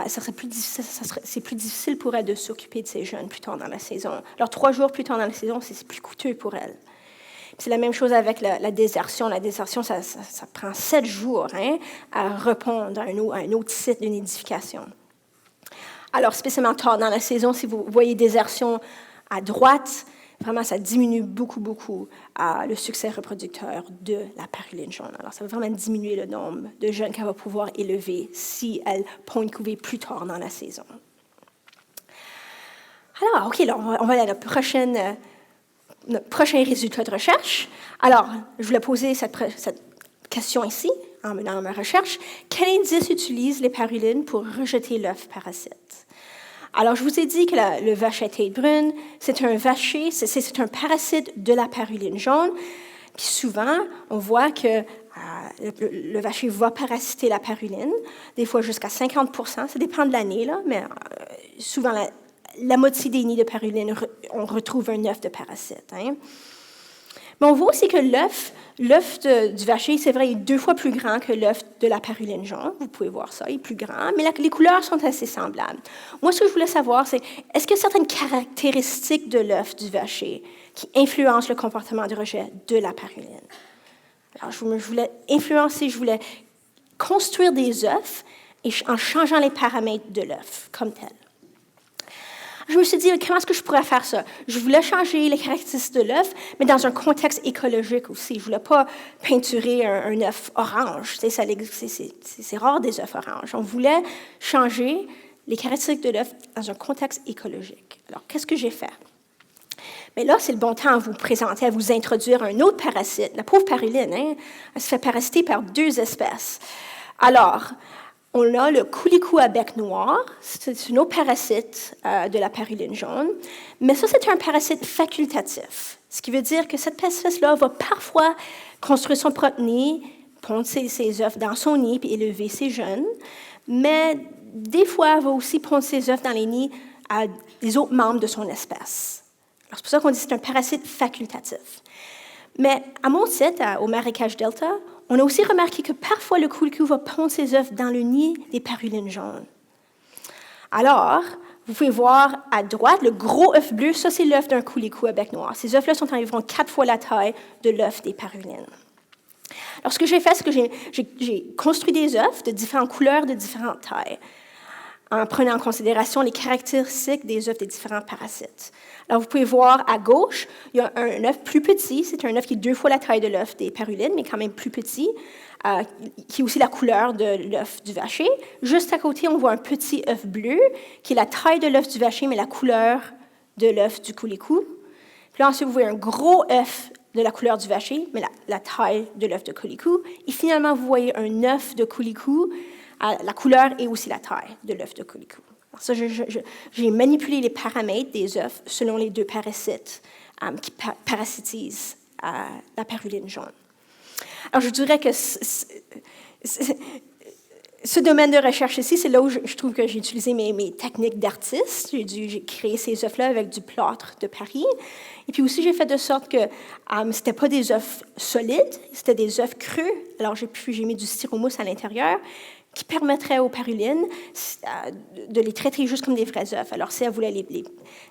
c'est plus difficile pour elle de s'occuper de ses jeunes plus tard dans la saison. Alors, 3 jours plus tard dans la saison, c'est plus coûteux pour elle. C'est la même chose avec la désertion. La désertion, ça prend 7 jours à répondre à un autre site d'une nidification. Alors, spécialement tard dans la saison, si vous voyez désertion à droite, vraiment, ça diminue beaucoup le succès reproducteur de la paruline jaune. Alors, ça va vraiment diminuer le nombre de jeunes qu'elle va pouvoir élever si elle pond une couvée plus tard dans la saison. Alors, OK, là, on va aller à notre prochain résultat de recherche. Alors, je voulais poser cette question ici, en menant ma recherche. Quel indice utilise les parulines pour rejeter l'œuf parasite? Alors, je vous ai dit que le vacher tête brune, c'est un vacher, c'est un parasite de la paruline jaune. Puis souvent, on voit que le vacher va parasiter la paruline, des fois jusqu'à 50%, ça dépend de l'année, là, mais souvent la moitié des nids de paruline, on retrouve un œuf de parasite. Mais on voit aussi que l'œuf du vacher, c'est vrai, il est 2 fois plus grand que l'œuf de la paruline jaune. Vous pouvez voir ça, il est plus grand, mais les couleurs sont assez semblables. Moi, ce que je voulais savoir, c'est est-ce qu'il y a certaines caractéristiques de l'œuf du vacher qui influencent le comportement de rejet de la paruline? Alors, je voulais construire des œufs en changeant les paramètres de l'œuf comme tel. Je me suis dit, comment est-ce que je pourrais faire ça? Je voulais changer les caractéristiques de l'œuf, mais dans un contexte écologique aussi. Je ne voulais pas peinturer un œuf orange. C'est rare des œufs oranges. On voulait changer les caractéristiques de l'œuf dans un contexte écologique. Alors, qu'est-ce que j'ai fait? Mais là, c'est le bon temps à vous présenter, à vous introduire un autre parasite. La pauvre paruline, elle se fait parasiter par 2 espèces. Alors, on a le coulicou à bec noir, c'est un autre parasite de la paruline jaune, mais ça, c'est un parasite facultatif, ce qui veut dire que cette espèce-là va parfois construire son propre nid, pondre ses œufs dans son nid puis élever ses jeunes, mais des fois, elle va aussi pondre ses œufs dans les nids des autres membres de son espèce. Alors, c'est pour ça qu'on dit que c'est un parasite facultatif. Mais à mon site, au Marécage Delta, on a aussi remarqué que parfois le coulicou va pondre ses œufs dans le nid des parulines jaunes. Alors, vous pouvez voir à droite, le gros œuf bleu, ça c'est l'œuf d'un coulicou à bec noir. Ces œufs-là sont environ 4 fois la taille de l'œuf des parulines. Alors, ce que j'ai fait, c'est que j'ai construit des œufs de différentes couleurs, de différentes tailles, en prenant en considération les caractéristiques des œufs des différents parasites. Alors, vous pouvez voir à gauche, il y a un œuf plus petit. C'est un œuf qui est 2 fois la taille de l'œuf des parulines, mais quand même plus petit, qui est aussi la couleur de l'œuf du vacher. Juste à côté, on voit un petit œuf bleu, qui est la taille de l'œuf du vacher, mais la couleur de l'œuf du coulicou. Puis là, ensuite, vous voyez un gros œuf de la couleur du vacher, mais la taille de l'œuf de coulicou. Et finalement, vous voyez un œuf de coulicou, la couleur et aussi la taille de l'œuf de coulicou. Alors ça, j'ai manipulé les paramètres des œufs selon les 2 parasites qui parasitisent la paruline jaune. Alors, je dirais que ce domaine de recherche ici, c'est là où je trouve que j'ai utilisé mes techniques d'artiste. J'ai créé ces œufs-là avec du plâtre de Paris. Et puis aussi, j'ai fait de sorte que ce n'était pas des œufs solides, c'était des œufs creux. Alors, j'ai mis du styromousse à l'intérieur. qui permettrait aux parulines de les traiter juste comme des vrais œufs. Alors, si elle voulait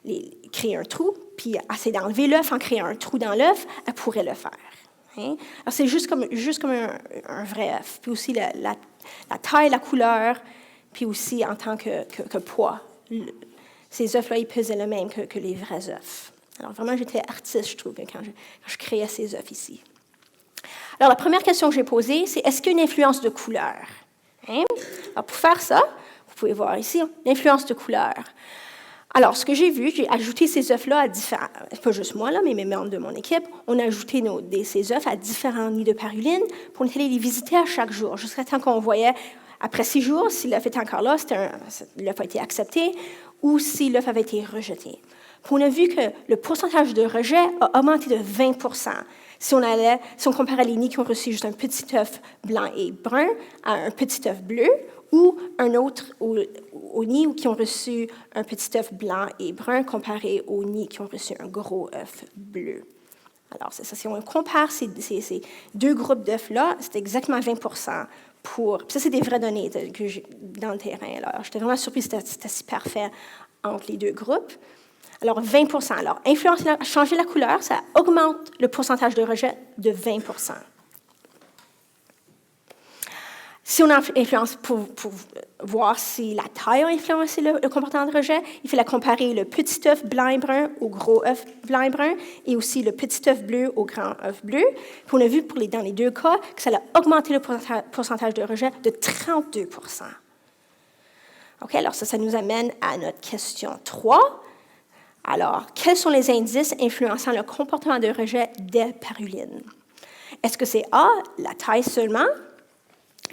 les créer un trou, puis essayer d'enlever l'œuf en créant un trou dans l'œuf, elle pourrait le faire. Hein? Alors, c'est juste comme un vrai œuf. Puis aussi la taille, la couleur, puis aussi en tant que poids. Ces œufs-là, ils pesaient le même que les vrais œufs. Alors, vraiment, j'étais artiste, je trouve, quand je créais ces œufs ici. Alors, la première question que j'ai posée, c'est est-ce qu'il y a une influence de couleur? Hein? Alors, pour faire ça, vous pouvez voir ici, l'influence de couleur. Alors, ce que j'ai vu, j'ai ajouté ces œufs-là à différents, pas juste moi, là, mais mes membres de mon équipe, on a ajouté ces œufs à différents nids de parulines pour aller les visiter à chaque jour, jusqu'à temps qu'on voyait, après 6 jours, si l'œuf était encore là, l'œuf a été accepté, ou si l'œuf avait été rejeté. Puis on a vu que le pourcentage de rejet a augmenté de 20 si on comparait les nids qui ont reçu juste un petit œuf blanc et brun à un petit œuf bleu, ou un autre aux nids qui ont reçu un petit œuf blanc et brun comparé aux nids qui ont reçu un gros œuf bleu. Alors, c'est ça. Si on compare ces deux groupes d'œufs-là, c'est exactement 20 pour... Puis ça, c'est des vraies données que j'ai dans le terrain. Alors, j'étais vraiment surprise que c'était si parfait entre les deux groupes. Alors, 20 Alors, changer la couleur, ça augmente le pourcentage de rejet de 20 Si on a influence pour voir si la taille a influencé le comportement de rejet, il faut la comparer le petit œuf blanc et brun au gros œuf blanc et brun et aussi le petit œuf bleu au grand œuf bleu. Puis on a vu dans les deux cas que ça a augmenté le pourcentage de rejet de 32 OK, alors ça nous amène à notre question 3. Alors, quels sont les indices influençant le comportement de rejet des parulines? Est-ce que c'est A, la taille seulement?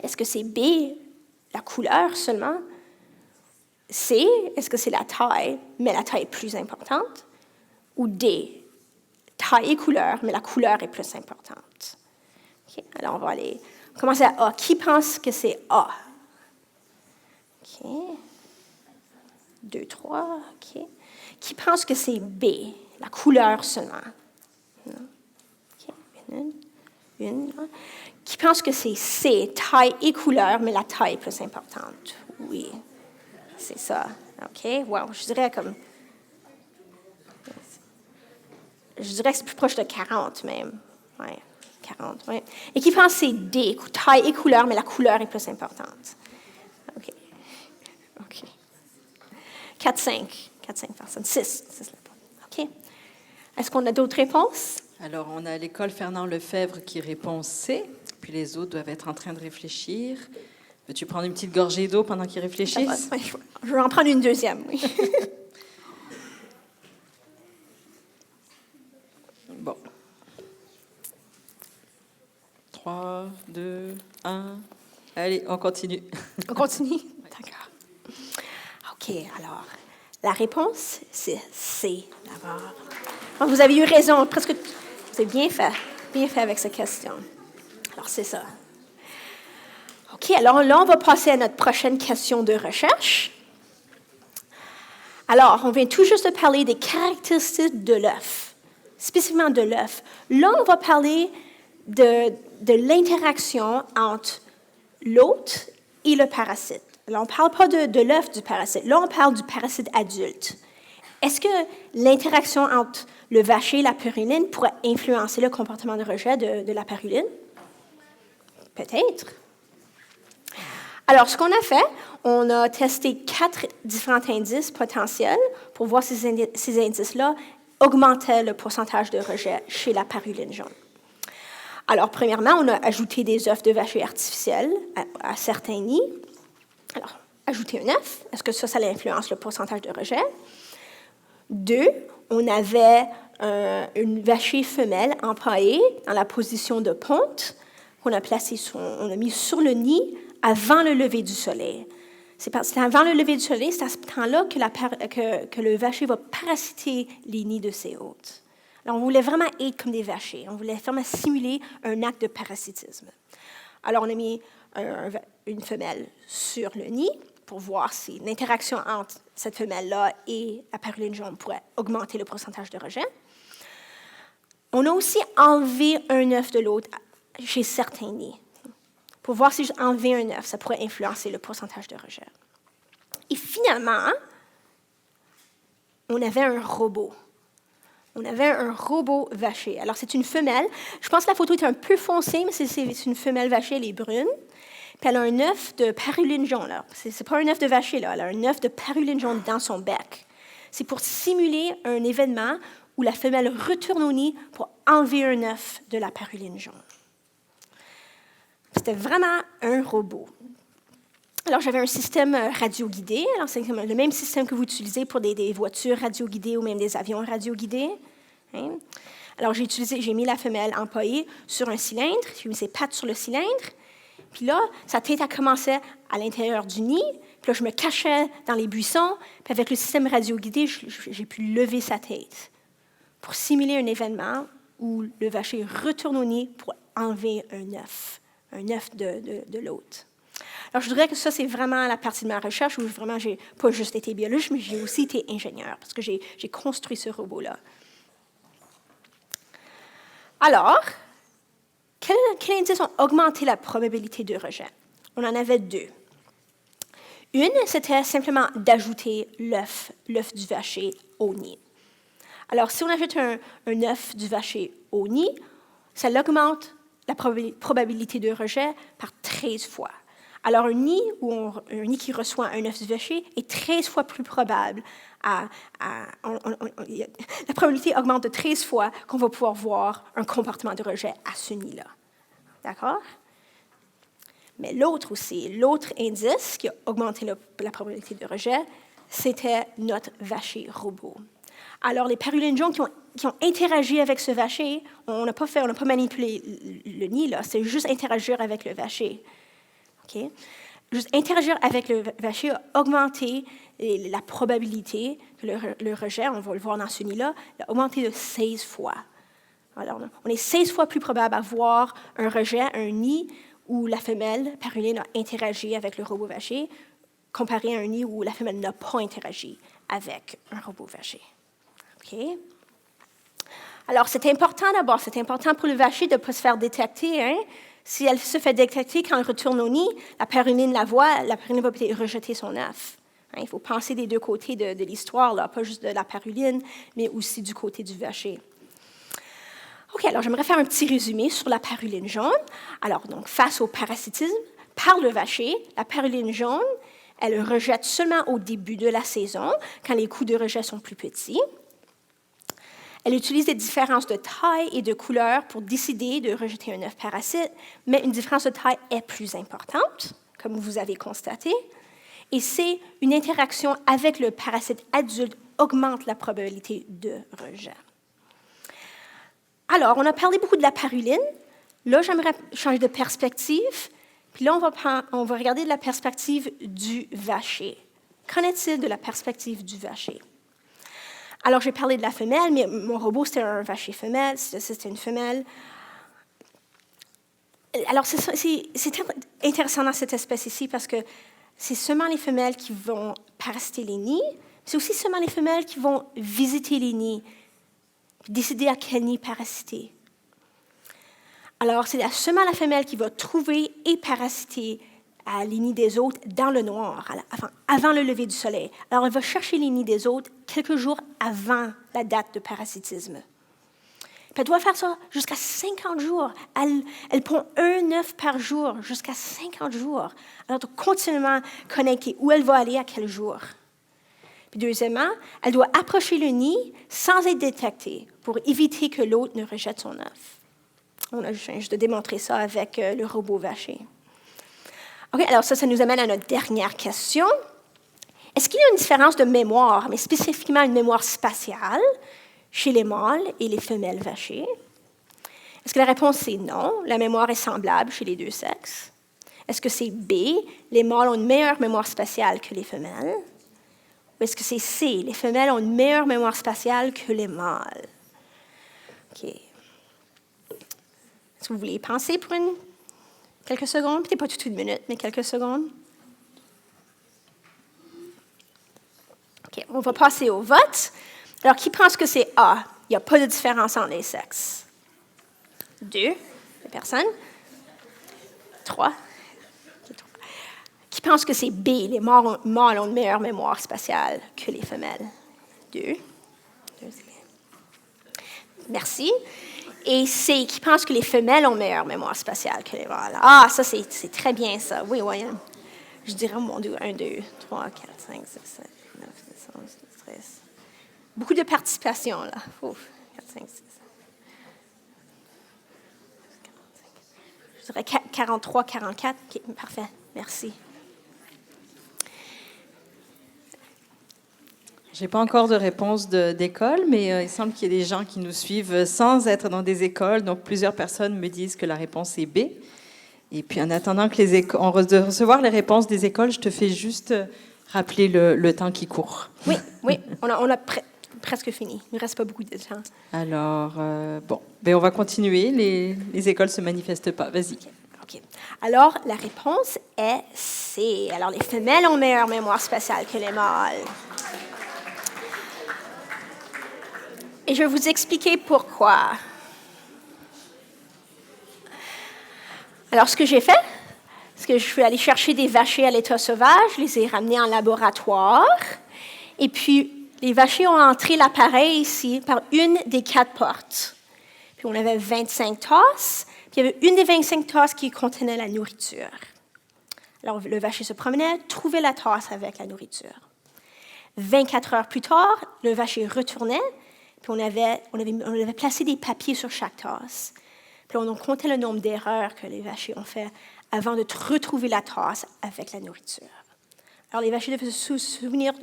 Est-ce que c'est B, la couleur seulement? C, est-ce que c'est la taille, mais la taille est plus importante? Ou D, taille et couleur, mais la couleur est plus importante? Okay, alors, on va commencer à A. Qui pense que c'est A? OK. 2, 3, OK. Qui pense que c'est B, la couleur seulement? OK. Une. Qui pense que c'est C, taille et couleur, mais la taille est plus importante? Oui, c'est ça. OK, wow, je dirais que c'est plus proche de 40 même. Oui, 40, oui. Et qui pense que c'est D, taille et couleur, mais la couleur est plus importante? OK. 4-5 personnes. 6. OK. Est-ce qu'on a d'autres réponses? Alors, on a l'école Fernand Lefebvre qui répond C, puis les autres doivent être en train de réfléchir. Veux-tu prendre une petite gorgée d'eau pendant qu'ils réfléchissent? Je vais en prendre une deuxième, oui. Bon. 3, 2, 1. Allez, on continue. On continue? D'accord. OK, alors, la réponse, c'est C, d'abord. Vous avez eu raison, presque... Vous avez bien fait avec cette question. Alors, c'est ça. OK, alors là, on va passer à notre prochaine question de recherche. Alors, on vient tout juste de parler des caractéristiques de l'œuf, spécifiquement de l'œuf. Là, on va parler de l'interaction entre l'hôte et le parasite. Là, on ne parle pas de l'œuf du parasite. Là, on parle du parasite adulte. Est-ce que l'interaction entre le vacher et la paruline pourrait influencer le comportement de rejet de la paruline? Peut-être. Alors, ce qu'on a fait, on a testé 4 différents indices potentiels pour voir si ces indices-là augmentaient le pourcentage de rejet chez la paruline jaune. Alors, premièrement, on a ajouté des œufs de vacher artificiels à certains nids. Alors, ajouter un œuf, est-ce que ça influence le pourcentage de rejet? 2, on avait une vachée femelle empaillée dans la position de ponte qu'on a on a mis sur le nid avant le lever du soleil. C'est avant le lever du soleil, c'est à ce temps-là que le vacher va parasiter les nids de ses hôtes. Alors, on voulait vraiment être comme des vachers. On voulait vraiment simuler un acte de parasitisme. Alors, on a mis une femelle sur le nid pour voir si l'interaction entre cette femelle-là et la paruline jaune pourrait augmenter le pourcentage de rejet. On a aussi enlevé un œuf de l'autre chez certains nids pour voir si enlever un œuf, ça pourrait influencer le pourcentage de rejet. Et finalement, on avait un robot. On avait un robot vacher. Alors, c'est une femelle. Je pense que la photo est un peu foncée, mais c'est une femelle vacher, elle est brune. Puis elle a un œuf de paruline jaune. Ce n'est pas un œuf de vacher, là. Elle a un œuf de paruline jaune dans son bec. C'est pour simuler un événement où la femelle retourne au nid pour enlever un œuf de la paruline jaune. C'était vraiment un robot. Alors, j'avais un système radioguidé. Alors, c'est le même système que vous utilisez pour des voitures radioguidées ou même des avions radioguidés. Hein? Alors, j'ai mis la femelle empaillée sur un cylindre. J'ai mis ses pattes sur le cylindre. Puis là, sa tête a commencé à l'intérieur du nid. Puis là, je me cachais dans les buissons. Puis avec le système radioguidé, j'ai pu lever sa tête pour simuler un événement où le vacher retourne au nid pour enlever un œuf de l'hôte. Alors, je dirais que ça, c'est vraiment la partie de ma recherche où vraiment, je n'ai pas juste été biologiste, mais j'ai aussi été ingénieur parce que j'ai construit ce robot-là. Alors, quels indices ont augmenté la probabilité de rejet? On en avait deux. Une, c'était simplement d'ajouter l'œuf du vacher au nid. Alors, si on ajoute un œuf du vacher au nid, ça augmente la probabilité de rejet par 13 fois. Alors, un nid qui reçoit un œuf du vacher est 13 fois plus probable. La probabilité augmente de 13 fois qu'on va pouvoir voir un comportement de rejet à ce nid-là. D'accord? Mais l'autre indice qui a augmenté la probabilité de rejet, c'était notre vacher robot. Alors, les parulines jaunes qui ont interagi avec ce vacher, on n'a pas manipulé le nid, là, c'est juste interagir avec le vacher. Okay? Juste interagir avec le vacher a augmenté la probabilité que le rejet, on va le voir dans ce nid-là, a augmenté de 16 fois. Alors, on est 16 fois plus probable à voir un rejet, un nid, où la femelle paruline a interagi avec le robot vacher, comparé à un nid où la femelle n'a pas interagi avec un robot vacher. Okay? Alors, c'est important d'abord, c'est important pour le vacher de ne pas se faire détecter. Hein? Si elle se fait détecter quand elle retourne au nid, la paruline la voit, la paruline va peut-être rejeter son œuf. Hein? Il faut penser des deux côtés de l'histoire, là, pas juste de la paruline, mais aussi du côté du vacher. OK, alors j'aimerais faire un petit résumé sur la paruline jaune. Alors, donc, face au parasitisme, par le vacher, la paruline jaune, elle rejette seulement au début de la saison, quand les coups de rejet sont plus petits. Elle utilise des différences de taille et de couleur pour décider de rejeter un œuf parasite, mais une différence de taille est plus importante, comme vous avez constaté, et c'est une interaction avec le parasite adulte augmente la probabilité de rejet. Alors, on a parlé beaucoup de la paruline. Là, j'aimerais changer de perspective. Puis là, on va regarder de la perspective du vacher. Qu'en est-il de la perspective du vacher? Alors, j'ai parlé de la femelle, mais mon robot, c'était un vacher femelle. C'était une femelle. Alors, c'est intéressant dans cette espèce ici parce que c'est seulement les femelles qui vont parasiter les nids. C'est aussi seulement les femelles qui vont visiter les nids, décider à quel nid parasiter. Alors, c'est seulement la femelle qui va trouver et parasiter les nids des autres dans le noir, avant le lever du soleil. Alors, elle va chercher les nids des autres quelques jours avant la date de parasitisme. Puis elle doit faire ça jusqu'à 50 jours. Elle pond un œuf par jour jusqu'à 50 jours. Alors, elle doit continuellement connecter où elle va aller à quel jour. Puis deuxièmement, elle doit approcher le nid sans être détectée pour éviter que l'autre ne rejette son œuf. On a juste démontré ça avec le robot vacher. OK, alors ça nous amène à notre dernière question. Est-ce qu'il y a une différence de mémoire, mais spécifiquement une mémoire spatiale, chez les mâles et les femelles vachers? Est-ce que la réponse est non, la mémoire est semblable chez les deux sexes? Est-ce que c'est B, les mâles ont une meilleure mémoire spatiale que les femelles? Ou est-ce que c'est C, les femelles ont une meilleure mémoire spatiale que les mâles? OK. Est-ce que vous voulez y penser pour quelques secondes? Peut-être pas toute une minute, mais quelques secondes. OK, on va passer au vote. Alors, qui pense que c'est A? Il n'y a pas de différence entre les sexes. 2, personnes. 3, qui pense que c'est B, les mâles ont une meilleure mémoire spatiale que les femelles? 2. Merci. Et C, qui pense que les femelles ont une meilleure mémoire spatiale que les mâles? Ah, ça, c'est très bien, ça. Oui, oui. Je dirais, oh mon Dieu, 1, 2, 3, 4, 5, 6, 7, 9, 10, 11, 12, 13. Beaucoup de participation, là. Ouf, 4, 5, 6. Je dirais 43, 44. Okay, parfait, merci. Je n'ai pas encore de réponse d'école, mais il semble qu'il y ait des gens qui nous suivent sans être dans des écoles. Donc, plusieurs personnes me disent que la réponse est B. Et puis, en attendant que de recevoir les réponses des écoles, je te fais juste rappeler le temps qui court. Oui, oui, on a presque fini. Il ne reste pas beaucoup de temps. Alors, bon, ben on va continuer. Les écoles ne se manifestent pas. Vas-y. OK. Alors, la réponse est C. Alors, les femelles ont meilleure mémoire spatiale que les mâles. Et je vais vous expliquer pourquoi. Alors, ce que j'ai fait, c'est que je suis allée chercher des vachers à l'état sauvage, je les ai ramenés en laboratoire, et puis les vachers ont entré l'appareil ici par une des 4 portes. Puis on avait 25 tasses, puis il y avait une des 25 tasses qui contenait la nourriture. Alors, le vacher se promenait, trouvait la tasse avec la nourriture. 24 heures plus tard, le vacher retournait, puis on avait placé des papiers sur chaque tasse. Puis on comptait le nombre d'erreurs que les vachers ont fait avant de retrouver la tasse avec la nourriture. Alors, les vachers devaient se souvenir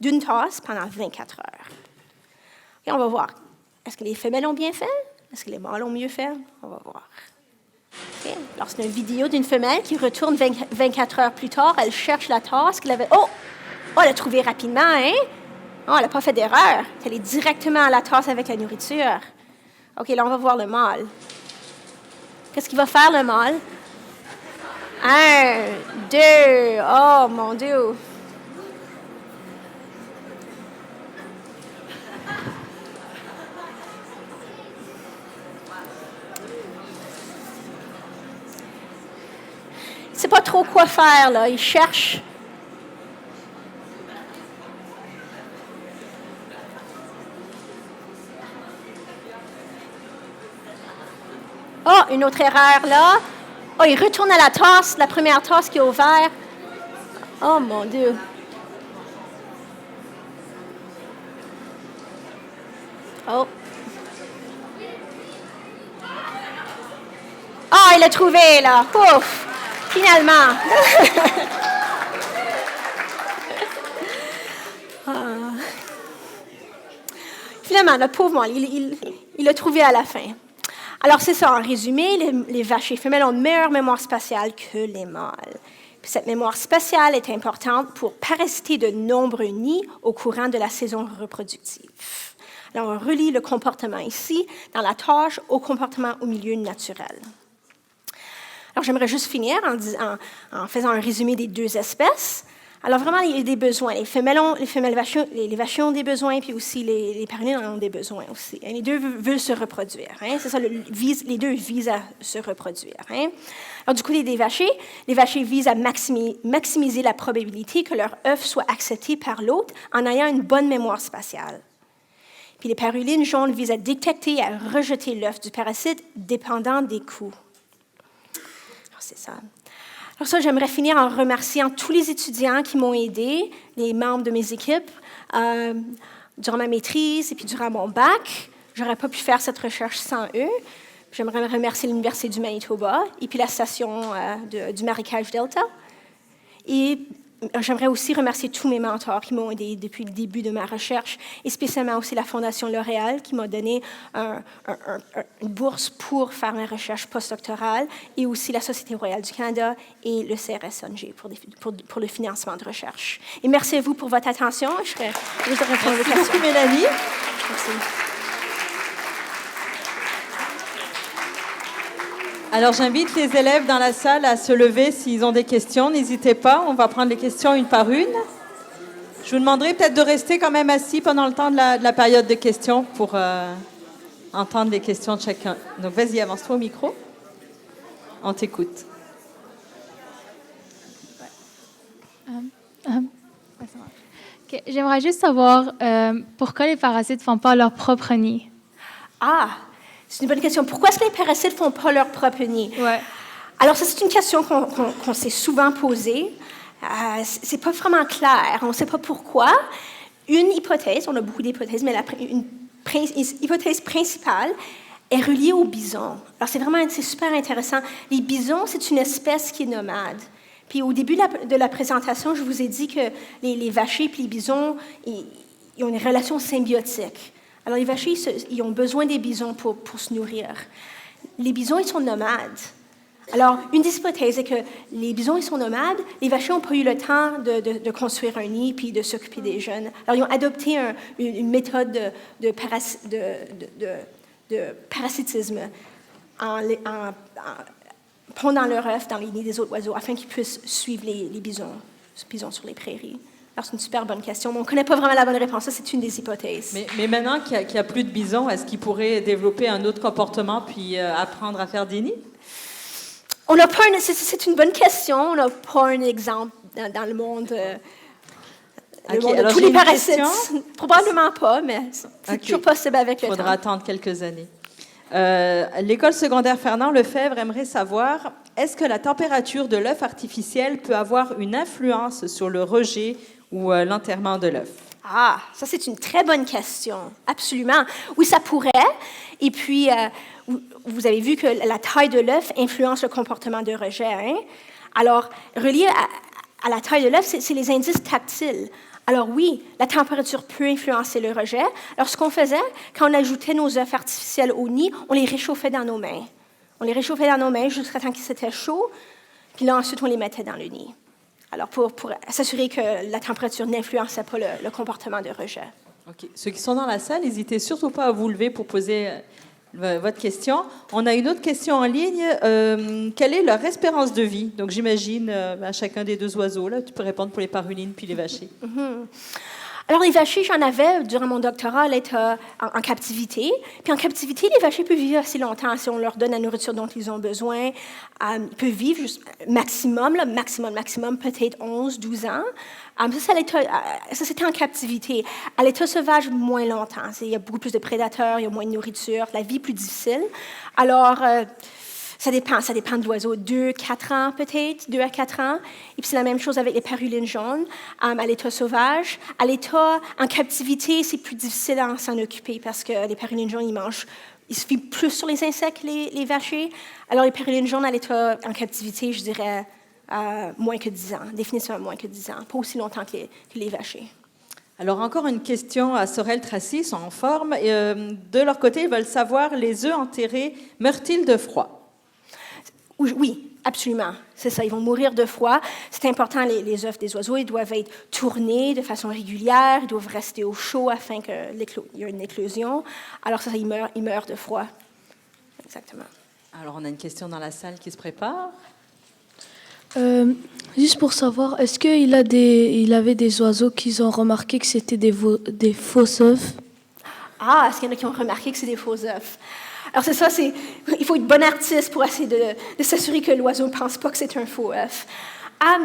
d'une tasse pendant 24 heures. Et on va voir. Est-ce que les femelles ont bien fait? Est-ce que les mâles ont mieux fait? On va voir. Okay. Alors, c'est une vidéo d'une femelle qui retourne 24 heures plus tard. Elle cherche la tasse qu'elle avait... Oh, elle l'a trouvée rapidement, hein? Oh, elle n'a pas fait d'erreur. Elle est directement à la tasse avec la nourriture. OK, là, on va voir le mâle. Qu'est-ce qu'il va faire, le mâle? 1, 2, oh, mon Dieu. Il ne sait pas trop quoi faire, là. Il cherche. Oh, une autre erreur là. Oh, il retourne à la tasse, la première tasse qui est ouverte. Oh, mon Dieu. Oh. Oh, il l'a trouvé là. Ouf. Finalement. Finalement, le pauvre mâle, il l'a trouvé à la fin. Alors, c'est ça, en résumé, les vachers femelles ont une meilleure mémoire spatiale que les mâles. Puis cette mémoire spatiale est importante pour parasiter de nombreux nids au courant de la saison reproductive. Alors, on relie le comportement ici, dans la tâche, au comportement au milieu naturel. Alors, j'aimerais juste finir en faisant un résumé des 2 espèces. Alors, vraiment, il y a des besoins. Les vachers ont des besoins, puis aussi les parulines ont des besoins aussi. Les 2 veulent se reproduire. Hein? C'est ça, les 2 visent à se reproduire. Hein? Alors, du côté des vachers, les vachers visent à maximiser la probabilité que leur œuf soit accepté par l'hôte en ayant une bonne mémoire spatiale. Puis les parulines jaunes visent à détecter et à rejeter l'œuf du parasite dépendant des coups. Alors, c'est ça. Alors ça, j'aimerais finir en remerciant tous les étudiants qui m'ont aidé, les membres de mes équipes, durant ma maîtrise et puis durant mon bac. Je n'aurais pas pu faire cette recherche sans eux. J'aimerais remercier l'Université du Manitoba et puis la station du Marécage Delta. Et j'aimerais aussi remercier tous mes mentors qui m'ont aidé depuis le début de ma recherche, et spécialement aussi la Fondation L'Oréal qui m'a donné une bourse pour faire ma recherche postdoctorale, et aussi la Société royale du Canada et le CRS-ONG pour le financement de recherche. Et merci à vous pour votre attention. Je serais heureuse de répondre aux questions. Merci beaucoup, Mélanie. Merci. Alors, j'invite les élèves dans la salle à se lever s'ils ont des questions. N'hésitez pas, on va prendre les questions une par une. Je vous demanderai peut-être de rester quand même assis pendant le temps de la période de questions pour entendre les questions de chacun. Donc, vas-y, avance-toi au micro. On t'écoute. Ok, j'aimerais juste savoir pourquoi les parasites ne font pas leur propre nid. Ah, c'est une bonne question. Pourquoi est-ce que les parasites ne font pas leur propre nid? Ouais. Alors, ça, c'est une question qu'on s'est souvent posée. C'est pas vraiment clair. On ne sait pas pourquoi. Une hypothèse, on a beaucoup d'hypothèses, mais une hypothèse principale est reliée aux bisons. Alors, c'est super intéressant. Les bisons, c'est une espèce qui est nomade. Puis, au début de la présentation, je vous ai dit que les vacher et les bisons, ils ont une relation symbiotique. Alors, les vachers, ils ont besoin des bisons pour se nourrir. Les bisons, ils sont nomades. Alors, une des hypothèses est que les bisons, ils sont nomades. Les vachers n'ont pas eu le temps de construire un nid puis de s'occuper des jeunes. Alors, ils ont adopté une méthode de parasitisme en pondant leur œuf dans les nids des autres oiseaux afin qu'ils puissent suivre les bisons sur les prairies. Alors, c'est une super bonne question, mais on ne connaît pas vraiment la bonne réponse. Ça, c'est une des hypothèses. Mais maintenant qu'il n'y a plus de bisons, est-ce qu'ils pourraient développer un autre comportement puis apprendre à faire des nids? On n'a pas c'est une bonne question. On n'a pas un exemple dans le monde, le monde de tous les parasites. Probablement pas, mais c'est toujours possible avec le temps. Il faudra attendre quelques années. L'école secondaire Fernand Lefebvre aimerait savoir, est-ce que la température de l'œuf artificiel peut avoir une influence sur le rejet ou l'enterrement de l'œuf? Ah, ça c'est une très bonne question. Absolument. Oui, ça pourrait. Et puis, vous avez vu que la taille de l'œuf influence le comportement de rejet. Hein? Alors, relié à la taille de l'œuf, c'est les indices tactiles. Alors oui, la température peut influencer le rejet. Alors, ce qu'on faisait, quand on ajoutait nos œufs artificiels au nid, on les réchauffait dans nos mains. On les réchauffait dans nos mains jusqu'à temps qu'ils étaient chauds, puis là, ensuite, on les mettait dans le nid. Alors, pour s'assurer que la température n'influençait pas le comportement de rejet. OK. Ceux qui sont dans la salle, n'hésitez surtout pas à vous lever pour poser votre question. On a une autre question en ligne. Quelle est leur espérance de vie? Donc, j'imagine à chacun des deux oiseaux. Là, tu peux répondre pour les parulines puis les vachers. Mm-hmm. Alors, les vachers, j'en avais durant mon doctorat, l'être en captivité. Puis en captivité, les vachers peuvent vivre assez longtemps si on leur donne la nourriture dont ils ont besoin. Ils peuvent vivre maximum, peut-être 11, 12 ans. Ça, c'était en captivité. À l'état sauvage, moins longtemps. Il y a beaucoup plus de prédateurs, il y a moins de nourriture, la vie est plus difficile. Alors, ça dépend de l'oiseau. 2 à 4 ans. Et puis, c'est la même chose avec les parulines jaunes à l'état sauvage. À l'état en captivité, c'est plus difficile à s'en occuper parce que les parulines jaunes, ils se fient plus sur les insectes que les vachers. Alors, les parulines jaunes à l'état en captivité, je dirais moins que 10 ans. Définitivement moins que 10 ans. Pas aussi longtemps que les vachers. Alors, encore une question à Sorel-Tracy, ils sont en forme. De leur côté, ils veulent savoir, les œufs enterrés meurent-ils de froid? Oui, absolument. C'est ça, ils vont mourir de froid. C'est important, les œufs des oiseaux, ils doivent être tournés de façon régulière, ils doivent rester au chaud afin qu'il y ait une éclosion. Alors ça, ils meurent de froid. Exactement. Alors, on a une question dans la salle qui se prépare. Juste pour savoir, est-ce qu'il avait des oiseaux qui ont remarqué que c'était des faux œufs? Ah, est-ce qu'il y en a qui ont remarqué que c'est des faux œufs? Alors, c'est ça, il faut être bon artiste pour essayer de s'assurer que l'oiseau ne pense pas que c'est un faux œuf.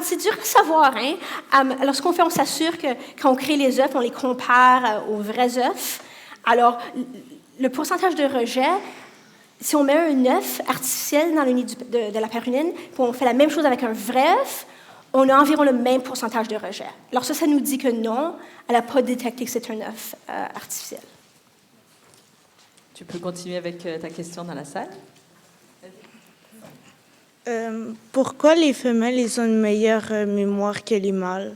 C'est dur à savoir, hein? Alors, ce qu'on fait, on s'assure que quand on crée les œufs, on les compare aux vrais œufs. Alors, le pourcentage de rejet, si on met un œuf artificiel dans le nid de la paruline, puis on fait la même chose avec un vrai œuf, on a environ le même pourcentage de rejet. Alors, ça nous dit que non, elle n'a pas détecté que c'est un œuf artificiel. Tu peux continuer avec ta question dans la salle. Pourquoi les femelles ils ont une meilleure mémoire que les mâles?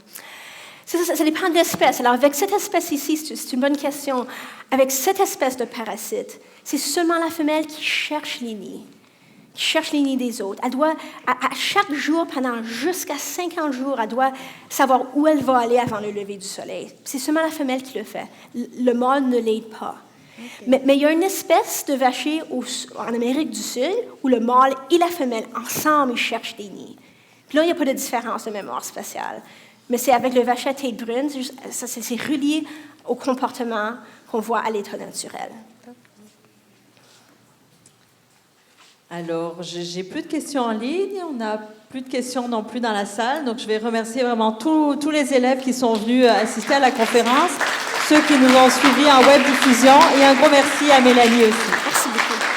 Ça dépend de l'espèce. Alors, avec cette espèce ici, c'est une bonne question. Avec cette espèce de parasite, c'est seulement la femelle qui cherche les nids, des autres. Elle doit, à chaque jour, pendant jusqu'à 50 jours, elle doit savoir où elle va aller avant le lever du soleil. C'est seulement la femelle qui le fait. Le mâle ne l'aide pas. Okay. Mais il y a une espèce de vacher en Amérique du Sud où le mâle et la femelle, ensemble, ils cherchent des nids. Puis là, il n'y a pas de différence de mémoire spatiale. Mais c'est avec le vacher à tête brune, c'est relié au comportement qu'on voit à l'état naturel. Alors, j'ai plus de questions en ligne. On a Plus de questions non plus dans la salle. Donc, je vais remercier vraiment tous les élèves qui sont venus assister à la conférence, ceux qui nous ont suivis en web diffusion et un gros merci à Mélanie aussi. Merci beaucoup.